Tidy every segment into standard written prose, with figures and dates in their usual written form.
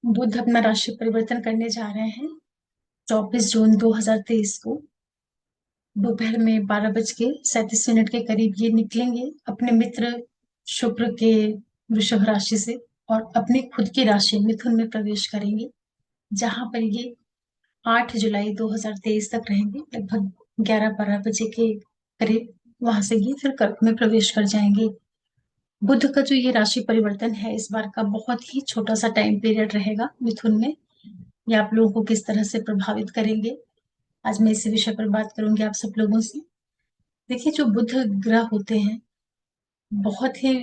बुध अपना राशि परिवर्तन करने जा रहे हैं 24 जून 2023 को दोपहर में 12:37 के करीब ये निकलेंगे अपने मित्र शुक्र के वृषभ राशि से और अपनी खुद की राशि मिथुन में प्रवेश करेंगे, जहां पर ये 8 जुलाई 2023 तक रहेंगे। लगभग 11-12 बजे के करीब वहां से ये फिर कर्क में प्रवेश कर जाएंगे। बुध का जो ये राशि परिवर्तन है इस बार का बहुत ही छोटा सा टाइम पीरियड रहेगा मिथुन में। ये आप लोगों को किस तरह से प्रभावित करेंगे, आज मैं इसी विषय पर बात करूंगी आप सब लोगों से। देखिए, जो बुध ग्रह होते हैं बहुत ही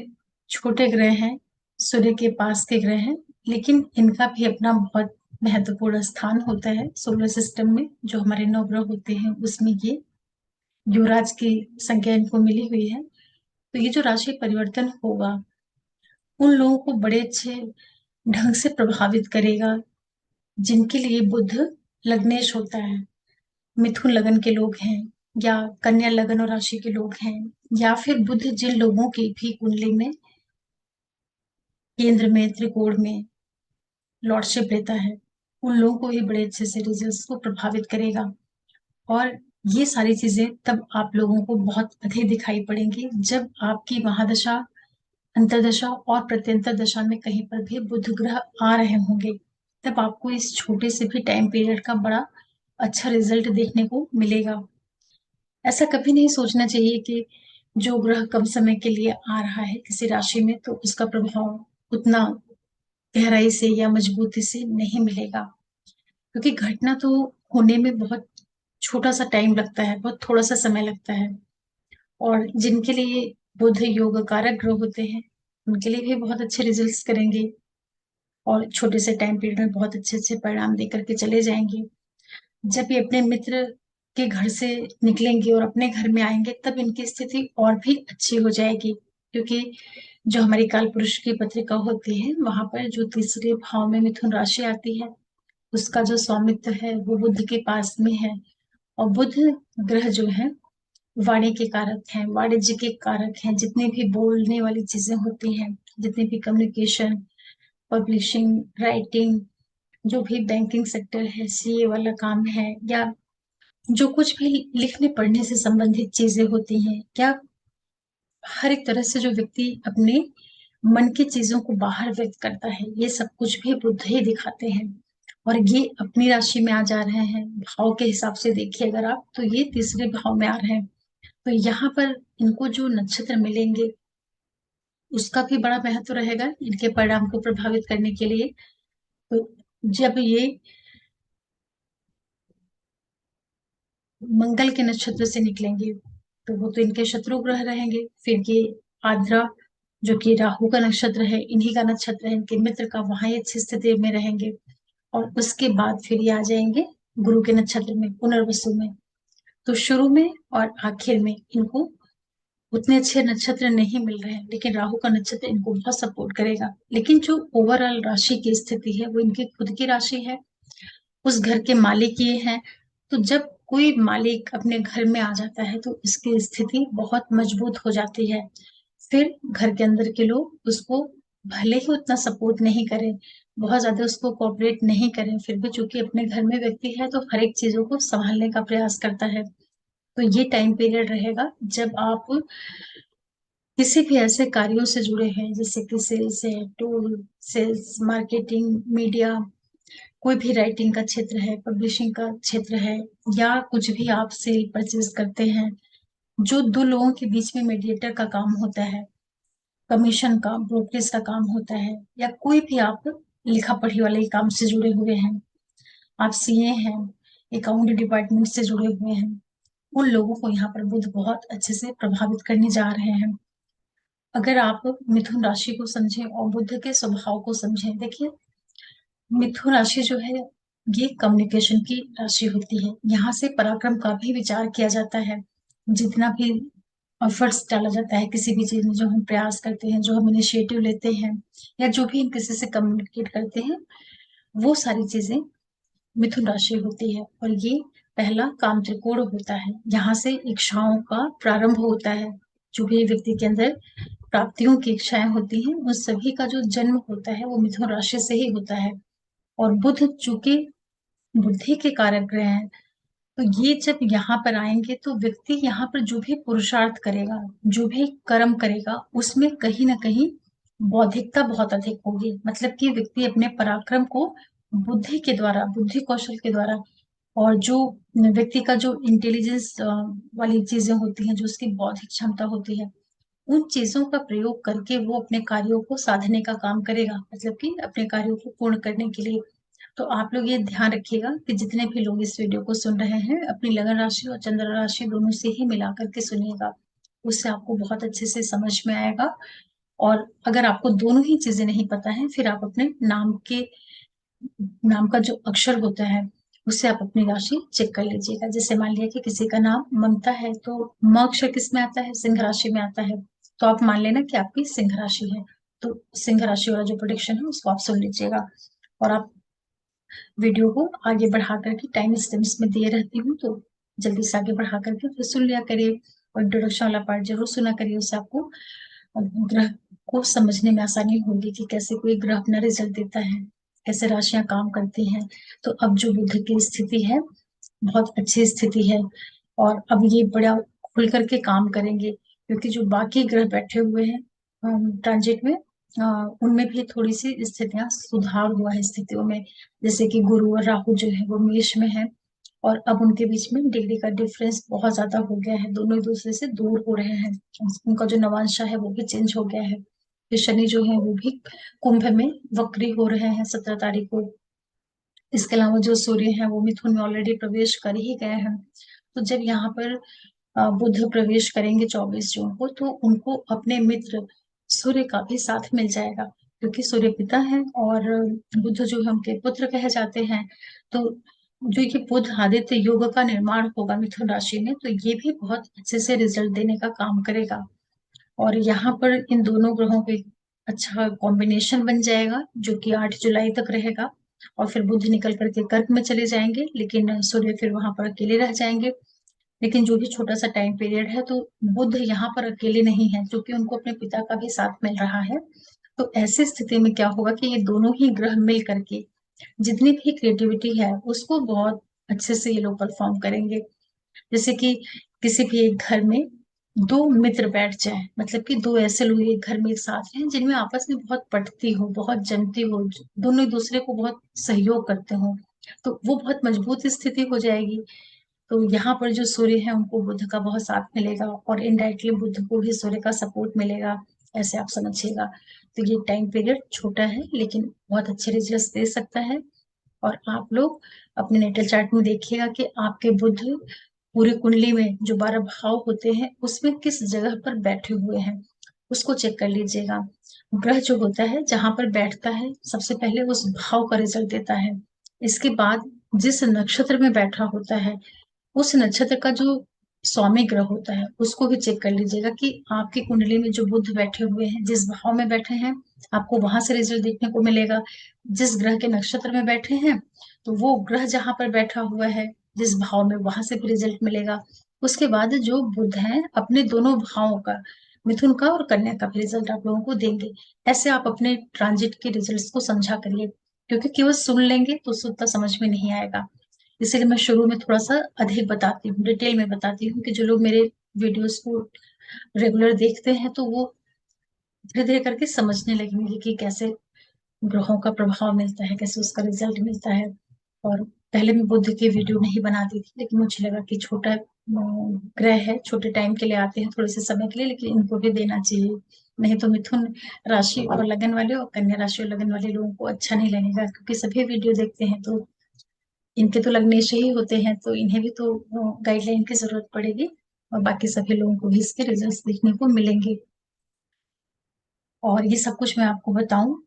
छोटे ग्रह हैं, सूर्य के पास के ग्रह हैं, लेकिन इनका भी अपना बहुत महत्वपूर्ण स्थान होता है सोलर सिस्टम में। जो हमारे नौ ग्रह होते हैं उसमें ये युवराज की संज्ञा इनको मिली हुई है। तो ये जो राशि परिवर्तन होगा उन लोगों को बड़े अच्छे ढंग से प्रभावित करेगा जिनके लिए बुध लग्नेश होता है। मिथुन लगन के लोग हैं या कन्या लगन और राशि के लोग हैं, या फिर बुध जिन लोगों की भी कुंडली में केंद्र में त्रिकोण में लॉर्डशिप लेता है, उन लोगों को ही बड़े अच्छे से रिजल्ट्स को प्रभावित करेगा। और ये सारी चीजें तब आप लोगों को बहुत अधिक दिखाई पड़ेंगी जब आपकी महादशा, अंतरदशा और प्रत्यंतर दशा में कहीं पर भी बुध ग्रह आ रहे होंगे। तब आपको इस छोटे से भी टाइम पीरियड का बड़ा अच्छा रिजल्ट देखने को मिलेगा। ऐसा कभी नहीं सोचना चाहिए कि जो ग्रह कम समय के लिए आ रहा है किसी राशि में तो उसका प्रभाव उतना गहराई से या मजबूती से नहीं मिलेगा, क्योंकि घटना तो होने में बहुत छोटा सा टाइम लगता है, बहुत थोड़ा सा समय लगता है। और जिनके लिए बुध योग कारक ग्रह होते हैं उनके लिए भी बहुत अच्छे रिजल्ट्स करेंगे और छोटे से टाइम पीरियड में बहुत अच्छे अच्छे परिणाम दे करके चले जाएंगे। जब ये अपने मित्र के घर से निकलेंगे और अपने घर में आएंगे तब इनकी स्थिति और भी अच्छी हो जाएगी, क्योंकि जो हमारी काल पुरुष की पत्रिका होती है वहां पर जो तीसरे भाव में मिथुन राशि आती है उसका जो स्वामित्व है वो बुध के पास में है। और बुध ग्रह जो है वाणी के कारक हैं, वाणिज्य के कारक हैं। जितनी भी बोलने वाली चीजें होती हैं, जितनी भी कम्युनिकेशन, पब्लिशिंग, राइटिंग, जो भी बैंकिंग सेक्टर है, सीए वाला काम है, या जो कुछ भी लिखने पढ़ने से संबंधित चीजें होती हैं, या हर एक तरह से जो व्यक्ति अपने मन की चीजों को बाहर व्यक्त करता है, ये सब कुछ भी बुध ही दिखाते हैं। और ये अपनी राशि में आ जा रहे हैं, भाव के हिसाब से देखिए अगर आप, तो ये तीसरे भाव में आ रहे हैं। तो यहाँ पर इनको जो नक्षत्र मिलेंगे उसका भी बड़ा महत्व रहेगा इनके परिणाम को प्रभावित करने के लिए। तो जब ये मंगल के नक्षत्र से निकलेंगे तो वो तो इनके शत्रु ग्रह रहेंगे। फिर ये आद्रा जो कि राहु का नक्षत्र है, इन्हीं का नक्षत्र है, इनके मित्र का, वहां ये अच्छी स्थिति में रहेंगे। और उसके बाद फिर ये आ जाएंगे गुरु के नक्षत्र में, पुनर्वसु में। तो शुरू में और आखिर में इनको उतने अच्छे नक्षत्र नहीं मिल रहे हैं, लेकिन राहु का नक्षत्र इनको बहुत सपोर्ट करेगा। लेकिन जो ओवरऑल राशि की स्थिति है वो इनकी खुद की राशि है, उस घर के मालिक ये हैं। तो जब कोई मालिक अपने घर में आ जाता है तो उसकी स्थिति बहुत मजबूत हो जाती है। फिर घर के अंदर के लोग उसको भले ही उतना सपोर्ट नहीं करें, बहुत ज्यादा उसको कोऑपरेट नहीं करें, फिर भी चूंकि अपने घर में व्यक्ति है तो हर एक चीजों को संभालने का प्रयास करता है। तो ये टाइम पीरियड रहेगा जब आप किसी भी ऐसे कार्यों से जुड़े हैं जैसे कि सेल्स है, टूल सेल्स, मार्केटिंग, मीडिया, कोई भी राइटिंग का क्षेत्र है, पब्लिशिंग का क्षेत्र है, या कुछ भी आप सेल परचेज करते हैं, जो दो लोगों के बीच में मीडिएटर का काम होता है, कमीशन का, ब्रोकरेज का काम होता है, या कोई भी आप लिखा पढ़ी वाले काम से जुड़े हुए हैं, आप सीए हैं, अकाउंट डिपार्टमेंट से जुड़े हुए हैं, उन लोगों को यहाँ पर बुध बहुत अच्छे से प्रभावित करने जा रहे हैं। अगर आप मिथुन राशि को समझें और बुध के स्वभाव को समझें, देखिए मिथुन राशि जो है ये कम्युनिकेशन की राशि होती है। यहाँ से पराक्रम का भी विचार किया जाता है। जितना भी एफर्ट्स डाला जाता है किसी भी चीज में, जो हम प्रयास करते हैं, जो हम इनिशिएटिव लेते हैं, या जो भी हम किसी से कम्युनिकेट करते हैं, वो सारी चीजें मिथुन राशि होती है। और ये पहला काम त्रिकोण होता है, यहाँ से इच्छाओं का प्रारंभ होता है। जो भी व्यक्ति के अंदर प्राप्तियों की इच्छाएं होती हैं उन सभी का जो जन्म होता है वो मिथुन राशि से ही होता है। और बुध चूंकि बुद्धि के कारक ग्रह हैं, तो ये जब यहाँ पर आएंगे तो व्यक्ति यहाँ पर जो भी पुरुषार्थ करेगा, जो भी कर्म करेगा, उसमें कहीं ना कहीं बौद्धिकता बहुत अधिक होगी। मतलब कि व्यक्ति अपने पराक्रम को बुद्धि के द्वारा, बुद्धि कौशल के द्वारा, और जो व्यक्ति का जो इंटेलिजेंस वाली चीजें होती हैं, जो उसकी बौद्धिक क्षमता होती है, उन चीजों का प्रयोग करके वो अपने कार्यों को साधने का काम करेगा, मतलब कि अपने कार्यों को पूर्ण करने के लिए। तो आप लोग ये ध्यान रखिएगा कि जितने भी लोग इस वीडियो को सुन रहे हैं, अपनी लगन राशि और चंद्र राशि दोनों से ही मिला करके सुनिएगा। उससे आपको बहुत अच्छे से समझ में आएगा। और अगर आपको दोनों ही चीजें नहीं पता है, फिर आप अपने नाम का जो अक्षर होता है, उससे आप अपनी राशि चेक कर लीजिएगा। जैसे मान लिया कि किसी का नाम ममता है, तो म अक्षर किस में आता है? सिंह राशि में आता है। तो आप मान लेना कि आपकी सिंह राशि है। तो सिंह राशि वाला जो प्रोडिक्शन है उसको आप सुन लीजिएगा। और आप वीडियो को आगे बढ़ा करके टाइम स्टेम्स में दिए रहती हूँ, तो जल्दी से आगे बढ़ा करके फिर सुन लिया करिए। और इंट्रोडक्शन वाला पार्ट जरूर सुना करिए, उससे आपको ग्रह को समझने में आसानी होगी कि कैसे कोई ग्रह अपना रिजल्ट देता है, कैसे राशियां काम करती हैं। तो अब जो बुध की स्थिति है, बहुत अच्छी स्थिति है, और अब ये बड़ा खुल करके काम करेंगे, क्योंकि जो बाकी ग्रह बैठे हुए हैं ट्रांजिट में, उनमें भी थोड़ी सी स्थितियां सुधार हुआ है स्थितियों में। जैसे कि गुरु और राहु जो है वो मेष में है, और अब उनके बीच में डिग्री का डिफरेंस बहुत ज्यादा हो गया है, दोनों एक दूसरे से दूर हो रहे हैं। उनका जो नवांशा है वो भी चेंज हो गया है। फिर शनि जो है वो भी कुंभ में वक्री हो रहे हैं 17 तारीख को। इसके अलावा जो सूर्य है वो मिथुन में ऑलरेडी प्रवेश कर ही गए हैं। तो जब यहाँ पर बुध प्रवेश करेंगे 24 जून को, तो उनको अपने मित्र सूर्य का भी साथ मिल जाएगा, क्योंकि सूर्य पिता है और बुध जो है उनके पुत्र कहे जाते हैं। तो जो ये बुध आदित्य योग का निर्माण होगा मिथुन राशि में, तो ये भी बहुत अच्छे से रिजल्ट देने का काम करेगा। और यहाँ पर इन दोनों ग्रहों के अच्छा कॉम्बिनेशन बन जाएगा, जो कि 8 जुलाई तक रहेगा। और फिर बुध निकल करके कर्क में चले जाएंगे, लेकिन सूर्य फिर वहां पर अकेले रह जाएंगे। लेकिन जो भी छोटा सा टाइम पीरियड है, तो बुध यहाँ पर अकेले नहीं है, क्योंकि उनको अपने पिता का भी साथ मिल रहा है। तो ऐसी स्थिति में क्या होगा कि ये दोनों ही ग्रह मिल करके जितनी भी क्रिएटिविटी है उसको बहुत अच्छे से ये लोग परफॉर्म करेंगे। जैसे कि किसी भी एक घर में दो मित्र बैठ जाए, मतलब कि दो ऐसे लोग एक घर में एक साथ रहें जिनमें आपस में बहुत पटती हो, बहुत जमती हो, दोनों एक दूसरे को बहुत सहयोग करते हो, तो वो बहुत मजबूत स्थिति हो जाएगी। तो यहाँ पर जो सूर्य है उनको बुध का बहुत साथ मिलेगा, और इनडायरेक्टली बुध को भी सूर्य का सपोर्ट मिलेगा, ऐसे आप समझिएगा। तो ये टाइम पीरियड छोटा है, लेकिन बहुत अच्छे रिजल्ट दे सकता है। और आप लोग अपने नेटल चार्ट में देखिएगा कि आपके बुध पूरी कुंडली में जो 12 भाव होते हैं उसमें किस जगह पर बैठे हुए हैं, उसको चेक कर लीजिएगा। ग्रह जो होता है जहां पर बैठता है, सबसे पहले उस भाव का रिजल्ट देता है। इसके बाद जिस नक्षत्र में बैठा होता है, उस नक्षत्र का जो स्वामी ग्रह होता है उसको भी चेक कर लीजिएगा कि आपकी कुंडली में जो बुध बैठे हुए हैं, जिस भाव में बैठे हैं, आपको वहां से रिजल्ट देखने को मिलेगा। जिस ग्रह के नक्षत्र में बैठे हैं, तो वो ग्रह जहां पर बैठा हुआ है जिस भाव में, वहां से भी रिजल्ट मिलेगा। उसके बाद जो बुध है अपने दोनों भावों का, मिथुन का और कन्या का भी रिजल्ट आप लोगों को देंगे। ऐसे आप अपने ट्रांजिट के रिजल्ट्स को समझा करिए, क्योंकि केवल सुन लेंगे तो उससे उतना समझ में नहीं आएगा। इसीलिए मैं शुरू में थोड़ा सा अधिक बताती हूँ, डिटेल में बताती हूँ, कि जो लोग मेरे वीडियोस को रेगुलर देखते हैं तो वो धीरे धीरे करके समझने लगेंगे कि कैसे ग्रहों का प्रभाव मिलता है, कैसे उसका रिजल्ट मिलता है। और पहले मैं बुद्ध की वीडियो नहीं बनाती थी, लेकिन मुझे लगा कि छोटा ग्रह है, छोटे टाइम के लिए आते हैं, थोड़े से समय के लिए, लेकिन इनको भी देना चाहिए। नहीं तो मिथुन राशि और लगन वाले और कन्या राशि और लगन वाले लोगों को अच्छा नहीं लगेगा, क्योंकि सभी वीडियो देखते हैं तो इनके तो लग्नेश ही होते हैं, तो इन्हें भी तो गाइडलाइन की जरूरत पड़ेगी, और बाकी सभी लोगों को भी इसके रिजल्ट्स देखने को मिलेंगे। और ये सब कुछ मैं आपको बताऊं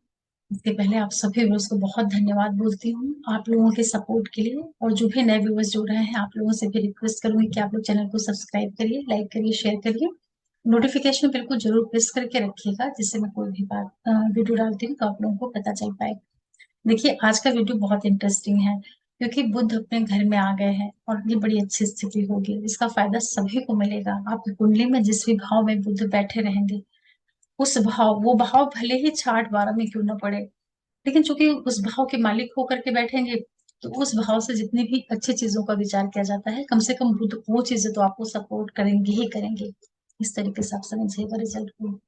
इसके पहले आप सभी व्यूअर्स को बहुत धन्यवाद बोलती हूँ आप लोगों के सपोर्ट के लिए। और जो भी नए व्यूअर्स जुड़ रहे हैं, आप लोगों से भी रिक्वेस्ट करूंगी कि आप लोग चैनल को सब्सक्राइब करिए, लाइक करिए, शेयर करिए, नोटिफिकेशन बिल्कुल जरूर प्रेस करके रखिएगा, जिससे मैं कोई भी बात वीडियो डालती हूँ तो आप लोगों को पता चल पाए। देखिए आज का वीडियो बहुत इंटरेस्टिंग है, क्योंकि बुध अपने घर में आ गए हैं और ये बड़ी अच्छी स्थिति होगी। इसका फायदा सभी को मिलेगा। आपकी कुंडली में जिस भी भाव में बुध बैठे रहेंगे, उस भाव, वो भाव भले ही 6 8 12 में क्यों ना पड़े, लेकिन चूंकि उस भाव के मालिक होकर के बैठेंगे, तो उस भाव से जितनी भी अच्छी चीजों का विचार किया जाता है, कम से कम वो चीजें तो आपको सपोर्ट करेंगे ही करेंगे। इस तरीके से आप समझिएगा रिजल्ट को।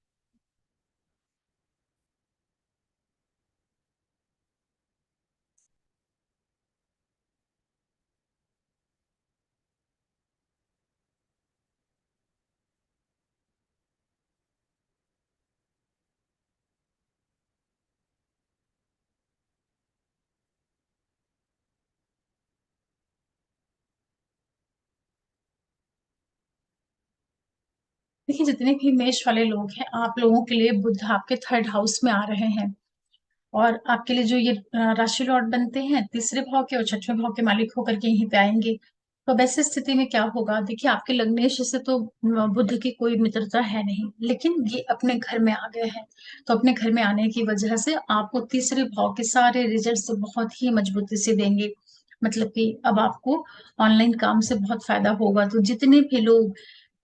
देखिए, जितने भी मेष वाले लोग हैं, आप लोगों के लिए बुध आपके थर्ड हाउस में आ रहे हैं। और आपके लिए जो ये राशि लॉर्ड बनते हैं, तीसरे भाव के और छठवें भाव के मालिक होकर के यहीं पे आएंगे। तो अब ऐसी स्थिति में क्या होगा, देखिए आपके लग्नेश से तो बुध की कोई मित्रता है नहीं, लेकिन ये अपने घर में आ गए हैं। तो अपने घर में आने की वजह से आपको तीसरे भाव के सारे रिजल्ट बहुत ही मजबूती से देंगे। मतलब कि अब आपको ऑनलाइन काम से बहुत फायदा होगा। तो जितने भी लोग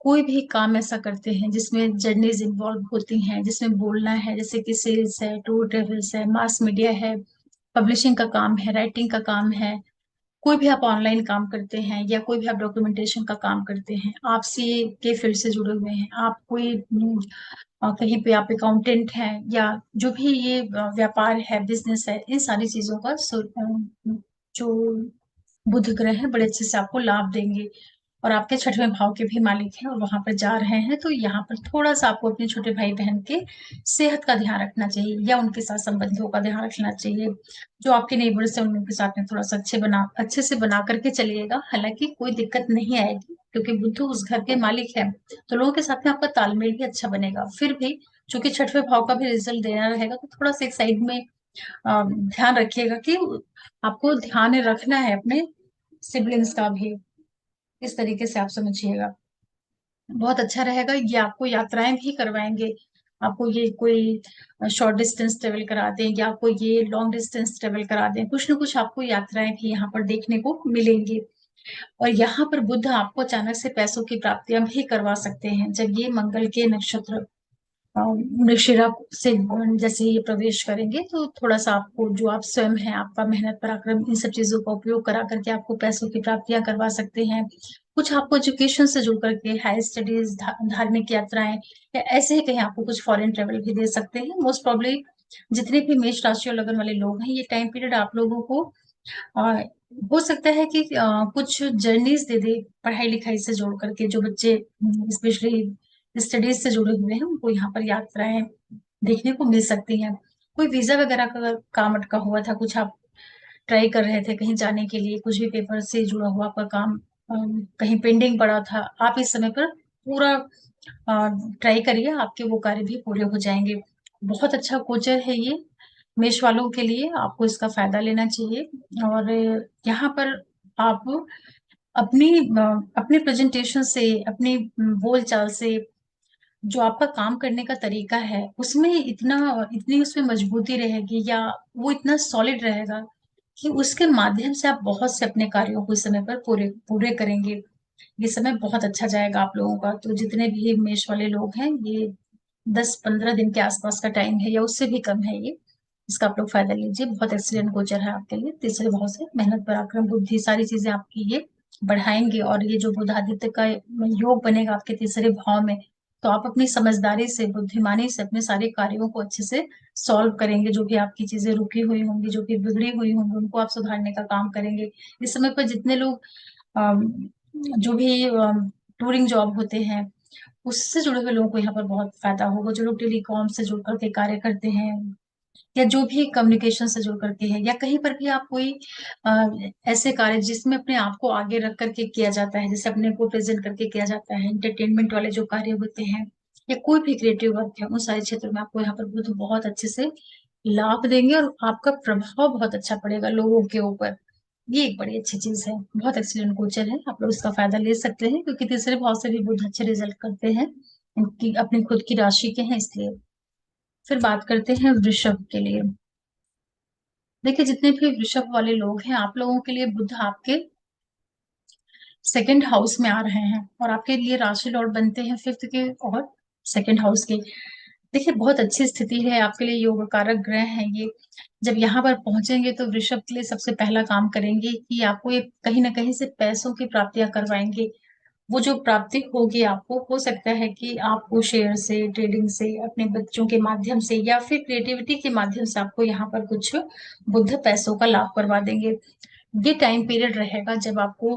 कोई भी काम ऐसा करते हैं जिसमें जर्नीज इन्वॉल्व होती हैं, जिसमें बोलना है, जैसे कि सेल्स है, टूर ट्रेवल्स है, मास मीडिया है, पब्लिशिंग का काम है, राइटिंग का काम है, कोई भी आप ऑनलाइन काम करते हैं या कोई भी आप डॉक्यूमेंटेशन का काम करते हैं, आप सीए के फील्ड से जुड़े हुए हैं, आप कोई कहीं पे आप अकाउंटेंट हैं, या जो भी ये व्यापार है, बिजनेस है, इन सारी चीजों का जो बुध ग्रह है बड़े अच्छे से आपको लाभ देंगे। और आपके छठवें भाव के भी मालिक हैं और वहां पर जा रहे हैं, तो यहाँ पर थोड़ा सा आपको अपने छोटे भाई बहन के सेहत का ध्यान रखना चाहिए, या उनके साथ संबंधों का ध्यान रखना चाहिए। जो आपके नेबर्स हैं उनके साथ में थोड़ा सा अच्छे से बना करके चलिएगा। हालांकि कोई दिक्कत नहीं आएगी, क्योंकि बुद्ध उस घर के मालिक है, तो लोगों के साथ में आपका तालमेल भी अच्छा बनेगा। फिर भी चूंकि छठवें भाव का भी रिजल्ट देना रहेगा, तो थोड़ा सा एक साइड में ध्यान रखिएगा कि आपको ध्यान रखना है अपने सिबलिंग्स का भी। इस तरीके से आप समझिएगा, बहुत अच्छा रहेगा। ये आपको यात्राएं भी करवाएंगे, आपको ये कोई शॉर्ट डिस्टेंस ट्रेवल करा दें या आपको ये लॉन्ग डिस्टेंस ट्रेवल करा दें, कुछ ना कुछ आपको यात्राएं भी यहाँ पर देखने को मिलेंगी। और यहाँ पर बुद्ध आपको अचानक से पैसों की प्राप्तियां भी करवा सकते हैं, जब ये मंगल के नक्षत्र मृगशिरा से जैसे ये प्रवेश करेंगे, तो थोड़ा सा आपको जो आप स्वयं है, आपका मेहनत पराक्रम, इन सब चीजों का उपयोग करा करके आपको पैसों की प्राप्तियां करवा सकते हैं। कुछ आपको एजुकेशन से जुड़ करके हाई स्टडीज, धार्मिक यात्राएं, या ऐसे ही कहीं आपको कुछ फॉरेन ट्रेवल भी दे सकते हैं। मोस्ट प्रॉब्ली जितने भी मेष राशि और लगन वाले लोग हैं, ये टाइम पीरियड आप लोगों को अ, हो सकता है कि कुछ जर्नीज दे दे, पढ़ाई लिखाई से जोड़ करके। जो बच्चे स्पेशली स्टडीज से जुड़े हुए हैं, उनको यहाँ पर यात्राएं देखने को मिल सकती हैं। कोई वीजा वगैरह का काम अटका हुआ था, कुछ आप ट्राई कर रहे थे कहीं जाने के लिए, कुछ भी पेपर से जुड़ा हुआ आपका काम कहीं पेंडिंग पड़ा था, आप इस समय पर पूरा ट्राई करिए, आपके वो कार्य भी पूरे हो जाएंगे। बहुत अच्छा गोचर है ये मेष वालों के लिए, आपको इसका फायदा लेना चाहिए। और यहाँ पर आप अपनी अपने प्रेजेंटेशन से, अपनी बोल चाल से, जो आपका काम करने का तरीका है, उसमें इतनी उसमें मजबूती रहेगी, या वो इतना सॉलिड रहेगा कि उसके माध्यम से आप बहुत से अपने कार्यों को इस समय पर पूरे पूरे करेंगे। ये समय बहुत अच्छा जाएगा आप लोगों का। तो जितने भी मेष वाले लोग हैं, ये 10-15 दिन के आसपास का टाइम है, या उससे भी कम है ये। इसका आप लोग फायदा लीजिए, बहुत एक्सीलेंट गोचर है आपके लिए। तीसरे भाव से मेहनत, पराक्रम, बुद्धि, सारी चीजें आपकी ये बढ़ाएंगे। और ये जो बुधादित्य का योग बनेगा आपके तीसरे भाव में, तो आप अपनी समझदारी से, बुद्धिमानी से अपने सारे कार्यों को अच्छे से सॉल्व करेंगे। जो भी आपकी चीजें रुकी हुई होंगी, जो भी बिगड़ी हुई होंगी, उनको आप सुधारने का काम करेंगे। इस समय पर जितने लोग जो भी टूरिंग जॉब होते हैं, उससे जुड़े हुए लोगों को यहाँ पर बहुत फायदा होगा। जो लोग टेलीकॉम से जुड़ करके कार्य करते हैं, या जो भी कम्युनिकेशन से जुड़ करके है, या कहीं पर भी आप कोई ऐसे कार्य जिसमें अपने आप को आगे रख करके किया जाता है, जैसे अपने को प्रेजेंट करके किया जाता है, एंटरटेनमेंट वाले जो कार्य होते हैं, या कोई भी क्रिएटिव वर्क है, उन सारे क्षेत्रों में आपको यहाँ पर बहुत अच्छे से लाभ देंगे, और आपका प्रभाव बहुत अच्छा पड़ेगा लोगों के ऊपर। ये एक बड़ी अच्छी चीज है, बहुत एक्सीलेंट गोचर है, आप लोग इसका फायदा ले सकते हैं, क्योंकि तीसरे भाव से भी बहुत अच्छे रिजल्ट करते हैं, इनकी अपनी खुद की राशि के हैं इसलिए। फिर बात करते हैं वृषभ के लिए। देखिए, जितने भी वृषभ वाले लोग हैं, आप लोगों के लिए बुध आपके सेकंड हाउस में आ रहे हैं, और आपके लिए राशि लॉर्ड बनते हैं फिफ्थ के और सेकंड हाउस के। देखिए बहुत अच्छी स्थिति है आपके लिए, योग कारक ग्रह हैं ये। जब यहाँ पर पहुंचेंगे तो वृषभ के लिए सबसे पहला काम करेंगे कि आपको ये कहीं ना कहीं से पैसों की प्राप्तियां करवाएंगे। वो जो प्राप्ति होगी आपको, हो सकता है कि आपको शेयर से, ट्रेडिंग से, अपने बच्चों के माध्यम से या फिर क्रिएटिविटी के माध्यम से आपको यहाँ पर कुछ बुद्ध पैसों का लाभ करवा देंगे। ये टाइम पीरियड रहेगा जब आपको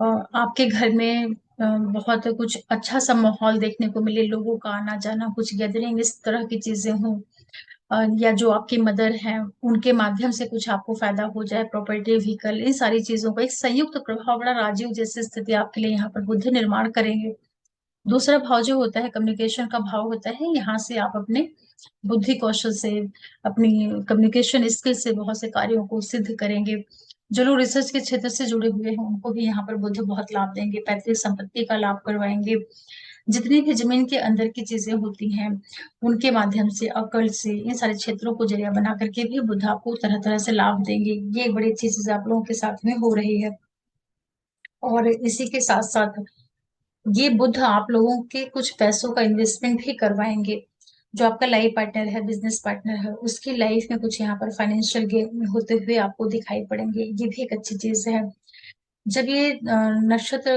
आपके घर में बहुत कुछ अच्छा सा माहौल देखने को मिले, लोगों का आना जाना, कुछ गैदरिंग इस तरह की चीजें हों। या जो आपकी मदर हैं उनके माध्यम से कुछ आपको फायदा हो जाए, प्रॉपर्टी, व्हीकल, इन सारी चीजों का एक संयुक्त प्रभाव, बड़ा राजीव जैसी स्थिति आपके लिए यहाँ पर बुद्ध निर्माण करेंगे। दूसरा भाव जो होता है कम्युनिकेशन का भाव होता है, यहाँ से आप अपने बुद्धि कौशल से, अपनी कम्युनिकेशन स्किल से बहुत से कार्यों को सिद्ध करेंगे। जो लोग रिसर्च के क्षेत्र से जुड़े हुए हैं उनको भी यहाँ पर बुद्ध बहुत लाभ देंगे, पैतृक संपत्ति का लाभ करवाएंगे। जितनी भी जमीन के अंदर की चीजें होती हैं उनके माध्यम से, अकल से, इन सारे क्षेत्रों को जरिया बना करके भी बुद्ध आपको तरह तरह से लाभ देंगे। ये एक बड़ी अच्छी चीज आप लोगों के साथ में हो रही है। और इसी के साथ साथ ये बुद्ध आप लोगों के कुछ पैसों का इन्वेस्टमेंट भी करवाएंगे। जो आपका लाइफ पार्टनर है, बिजनेस पार्टनर है, उसकी लाइफ में कुछ यहाँ पर फाइनेंशियल गेन होते हुए आपको दिखाई पड़ेंगे। ये भी एक अच्छी चीज है। जब ये नक्षत्र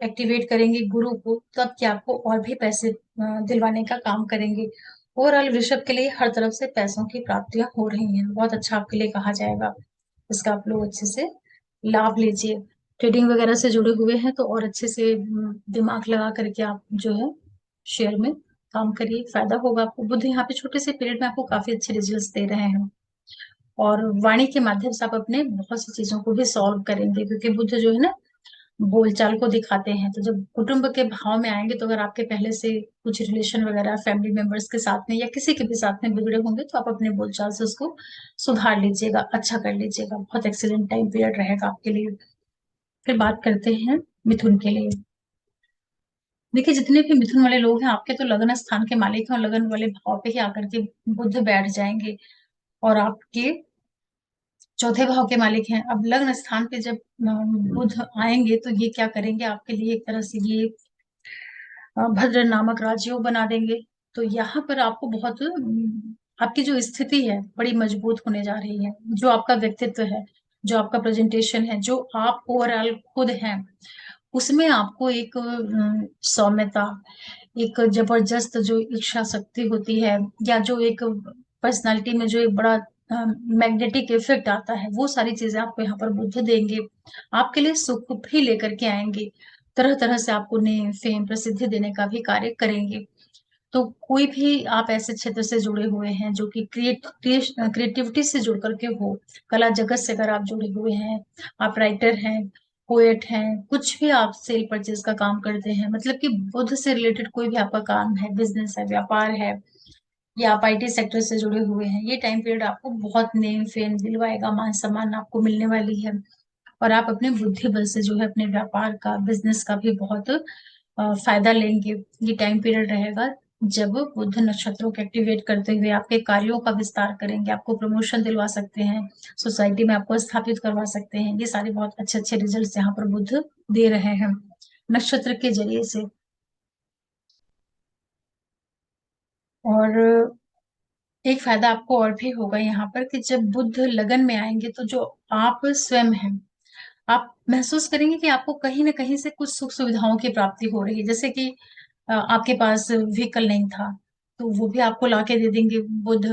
एक्टिवेट करेंगे गुरु को, तब क्या आपको और भी पैसे दिलवाने का काम करेंगे। ओवरऑल वृषभ के लिए हर तरफ से पैसों की प्राप्तियां हो रही हैं, बहुत अच्छा आपके लिए कहा जाएगा। इसका आप लोग अच्छे से लाभ लीजिए। ट्रेडिंग वगैरह से जुड़े हुए हैं तो और अच्छे से दिमाग लगा करके आप जो है शेयर में काम करिए, फायदा होगा आपको। बुद्ध यहाँ पे छोटे से पीरियड में आपको काफी अच्छे रिजल्ट्स दे रहे हैं। और वाणी के माध्यम से आप अपने बहुत सी चीजों को भी सॉल्व करेंगे, क्योंकि बुद्ध जो है ना बोलचाल को दिखाते हैं। तो जब कुटुंब के भाव में आएंगे, तो अगर आपके पहले से कुछ रिलेशन वगैरह फैमिली मेंबर्स के साथ में या किसी के भी साथ में बिगड़े होंगे, तो आप अपने बोलचाल से उसको सुधार लीजिएगा, अच्छा कर लीजिएगा। बहुत एक्सीलेंट टाइम पीरियड रहेगा आपके लिए। फिर बात करते हैं मिथुन के लिए। देखिए जितने भी मिथुन वाले लोग हैं, आपके तो लगन स्थान के मालिक हैं और लगन वाले भाव पे ही आकर के बुद्ध बैठ जाएंगे। और आपके चौथे भाव के मालिक हैं। अब लग्न स्थान पे जब बुध आएंगे तो ये क्या करेंगे आपके लिए, एक तरह से ये भद्र नामक राजयोग बना देंगे। तो यहाँ पर आपको बहुत आपकी जो स्थिति है बड़ी मजबूत होने जा रही है। जो आपका व्यक्तित्व है, जो आपका प्रेजेंटेशन है, जो आप ओवरऑल खुद हैं, उसमें आपको एक सौम्यता, एक जबरदस्त जो इच्छा शक्ति होती है, या जो एक पर्सनालिटी में जो एक बड़ा मैग्नेटिक इफेक्ट आता है, वो सारी चीजें आपको यहाँ पर बुद्ध देंगे। आपके लिए सुख भी लेकर के आएंगे। तरह तरह से आपको नेम, फेम, प्रसिद्धि देने का भी कार्य करेंगे। तो कोई भी आप ऐसे क्षेत्र से जुड़े हुए हैं जो कि क्रिएटिविटी से जुड़ करके हो, कला जगत से अगर आप जुड़े हुए हैं, आप राइटर हैं, पोएट हैं, कुछ भी आप सेल परचेज का काम करते हैं, मतलब कि बुद्ध से रिलेटेड कोई भी आपका काम है, बिजनेस है, व्यापार है, या आप आईटी सेक्टर से जुड़े हुए हैं, ये टाइम पीरियड आपको बहुत नेम फेम दिलवाएगा, मान सम्मान आपको मिलने वाली है। और आप अपने बुद्धि बल से जो है अपने व्यापार का, बिजनेस का भी बहुत फायदा लेंगे। ये टाइम पीरियड रहेगा जब बुध नक्षत्रों को एक्टिवेट करते हुए आपके कार्यों का विस्तार करेंगे, आपको प्रमोशन दिलवा सकते हैं, सोसाइटी में आपको स्थापित करवा सकते हैं। ये सारे बहुत अच्छे अच्छे रिजल्ट्स यहाँ पर बुध दे रहे हैं नक्षत्र के जरिए से। और एक फायदा आपको और भी होगा यहाँ पर कि जब बुध लगन में आएंगे तो जो आप स्वयं हैं, आप महसूस करेंगे कि आपको कहीं ना कहीं से कुछ सुख सुविधाओं की प्राप्ति हो रही है। जैसे कि आपके पास व्हीकल नहीं था, तो वो भी आपको लाके दे देंगे बुध।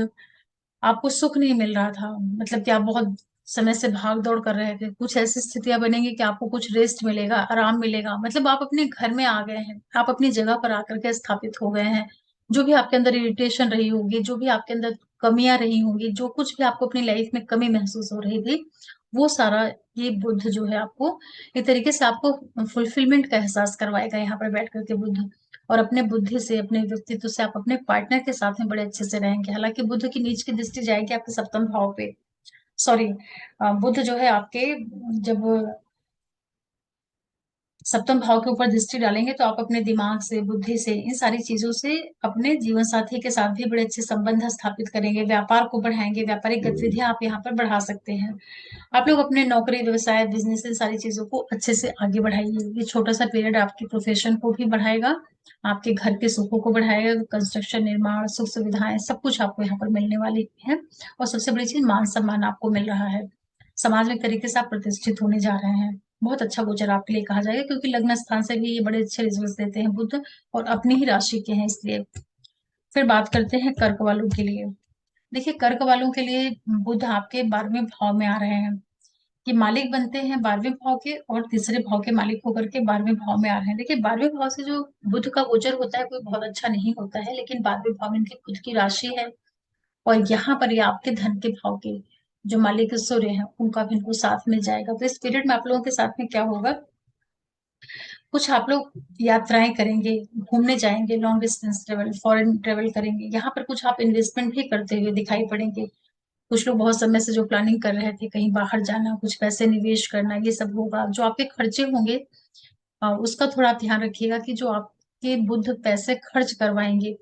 आपको सुख नहीं मिल रहा था, मतलब कि आप बहुत समय से भाग दौड़ कर रहे थे, कुछ ऐसी स्थितियां बनेंगी कि आपको कुछ रेस्ट मिलेगा, आराम मिलेगा, मतलब आप अपने घर में आ गए हैं, आप अपनी जगह पर आकर के स्थापित हो गए हैं। जो भी आपके अंदर इरिटेशन रही होगी, जो भी आपके अंदर कमियां रही होंगी, जो कुछ भी आपको अपनी लाइफ में कमी महसूस हो रही थी, वो सारा ये बुद्ध जो है आपको एक तरीके से आपको फुलफिलमेंट का एहसास करवाएगा यहाँ पर बैठ करके बुद्ध। और अपने बुद्धि से, अपने व्यक्तित्व से आप अपने पार्टनर के साथ में बड़े अच्छे से रहेंगे। हालांकि बुद्ध की नीच की दृष्टि जाएगी आपके सप्तम भाव पे। सॉरी, बुद्ध जो है आपके जब सप्तम भाव के ऊपर दृष्टि डालेंगे तो आप अपने दिमाग से, बुद्धि से, इन सारी चीजों से अपने जीवन साथी के साथ भी बड़े अच्छे संबंध स्थापित करेंगे, व्यापार को बढ़ाएंगे, व्यापारिक गतिविधियां आप यहाँ पर बढ़ा सकते हैं। आप लोग अपने नौकरी, व्यवसाय, बिजनेस, इन सारी चीजों को अच्छे से आगे बढ़ाइए। ये छोटा सा पीरियड आपकी प्रोफेशन को भी बढ़ाएगा, आपके घर के सुखों को बढ़ाएगा, कंस्ट्रक्शन, निर्माण, सुख सुविधाएं सब कुछ आपको यहाँ पर मिलने वाली है। और सबसे बड़ी चीज, मान सम्मान आपको मिल रहा है, समाज में एक तरीके से आप प्रतिष्ठित होने जा रहे हैं। बहुत अच्छा गोचर आपके लिए कहा जाएगा, क्योंकि लग्न स्थान से भी ये बड़े अच्छे रिजल्ट देते हैं बुध, और अपनी ही राशि के हैं इसलिए। फिर बात करते हैं कर्क वालों के लिए। देखिए, कर्क वालों के लिए बुध आपके 12वें भाव में आ रहे हैं। ये मालिक बनते हैं 12वें भाव के, और तीसरे भाव के मालिक होकर के 12वें भाव में आ रहे हैं। देखिए, 12वें भाव से जो बुध का गोचर होता है कोई बहुत अच्छा नहीं होता है, लेकिन 12वें भाव में इनकी खुद की राशि है, और यहाँ पर ये आपके धन के भाव के जो मालिक सूर्य हैं उनका भी इनको साथ मिल जाएगा। तो इस पीरियड में आप लोगों के साथ में क्या होगा, कुछ आप लोग यात्राएं करेंगे, घूमने जाएंगे, long distance travel, foreign travel करेंगे। यहाँ पर कुछ आप इन्वेस्टमेंट भी करते हुए दिखाई पड़ेंगे। कुछ लोग बहुत समय से जो प्लानिंग कर रहे थे कहीं बाहर जाना, कुछ पैसे निवेश करना, ये सब होगा। जो आपके खर्चे होंगे उसका थोड़ा आप ध्यान रखिएगा कि जो आपके बुद्ध पैसे खर्च करवाएंगे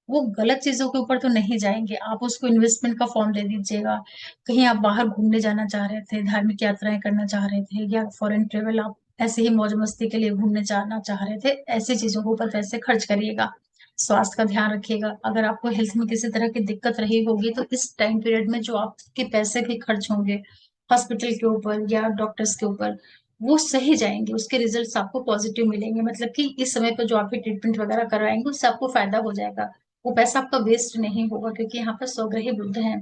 वो गलत चीजों के ऊपर तो नहीं जाएंगे, आप उसको इन्वेस्टमेंट का फॉर्म दे दीजिएगा। कहीं आप बाहर घूमने जाना चाह रहे थे, धार्मिक यात्राएं करना चाह रहे थे, या फॉरेन ट्रेवल आप ऐसे ही मौज मस्ती के लिए घूमने जाना चाह रहे थे, ऐसी चीजों के ऊपर पैसे खर्च करिएगा। स्वास्थ्य का ध्यान रखिएगा। अगर आपको हेल्थ में किसी तरह की दिक्कत रही होगी तो इस टाइम पीरियड में जो आपके पैसे भी खर्च होंगे हॉस्पिटल के ऊपर या डॉक्टर्स के ऊपर, वो सही जाएंगे, उसके रिजल्ट्स आपको पॉजिटिव मिलेंगे। मतलब कि इस समय पर जो आप ट्रीटमेंट वगैरह करवाएंगे उससे आपको फायदा हो जाएगा, वो पैसा आपका वेस्ट नहीं होगा, क्योंकि यहाँ पर स्वग्रही बुध है।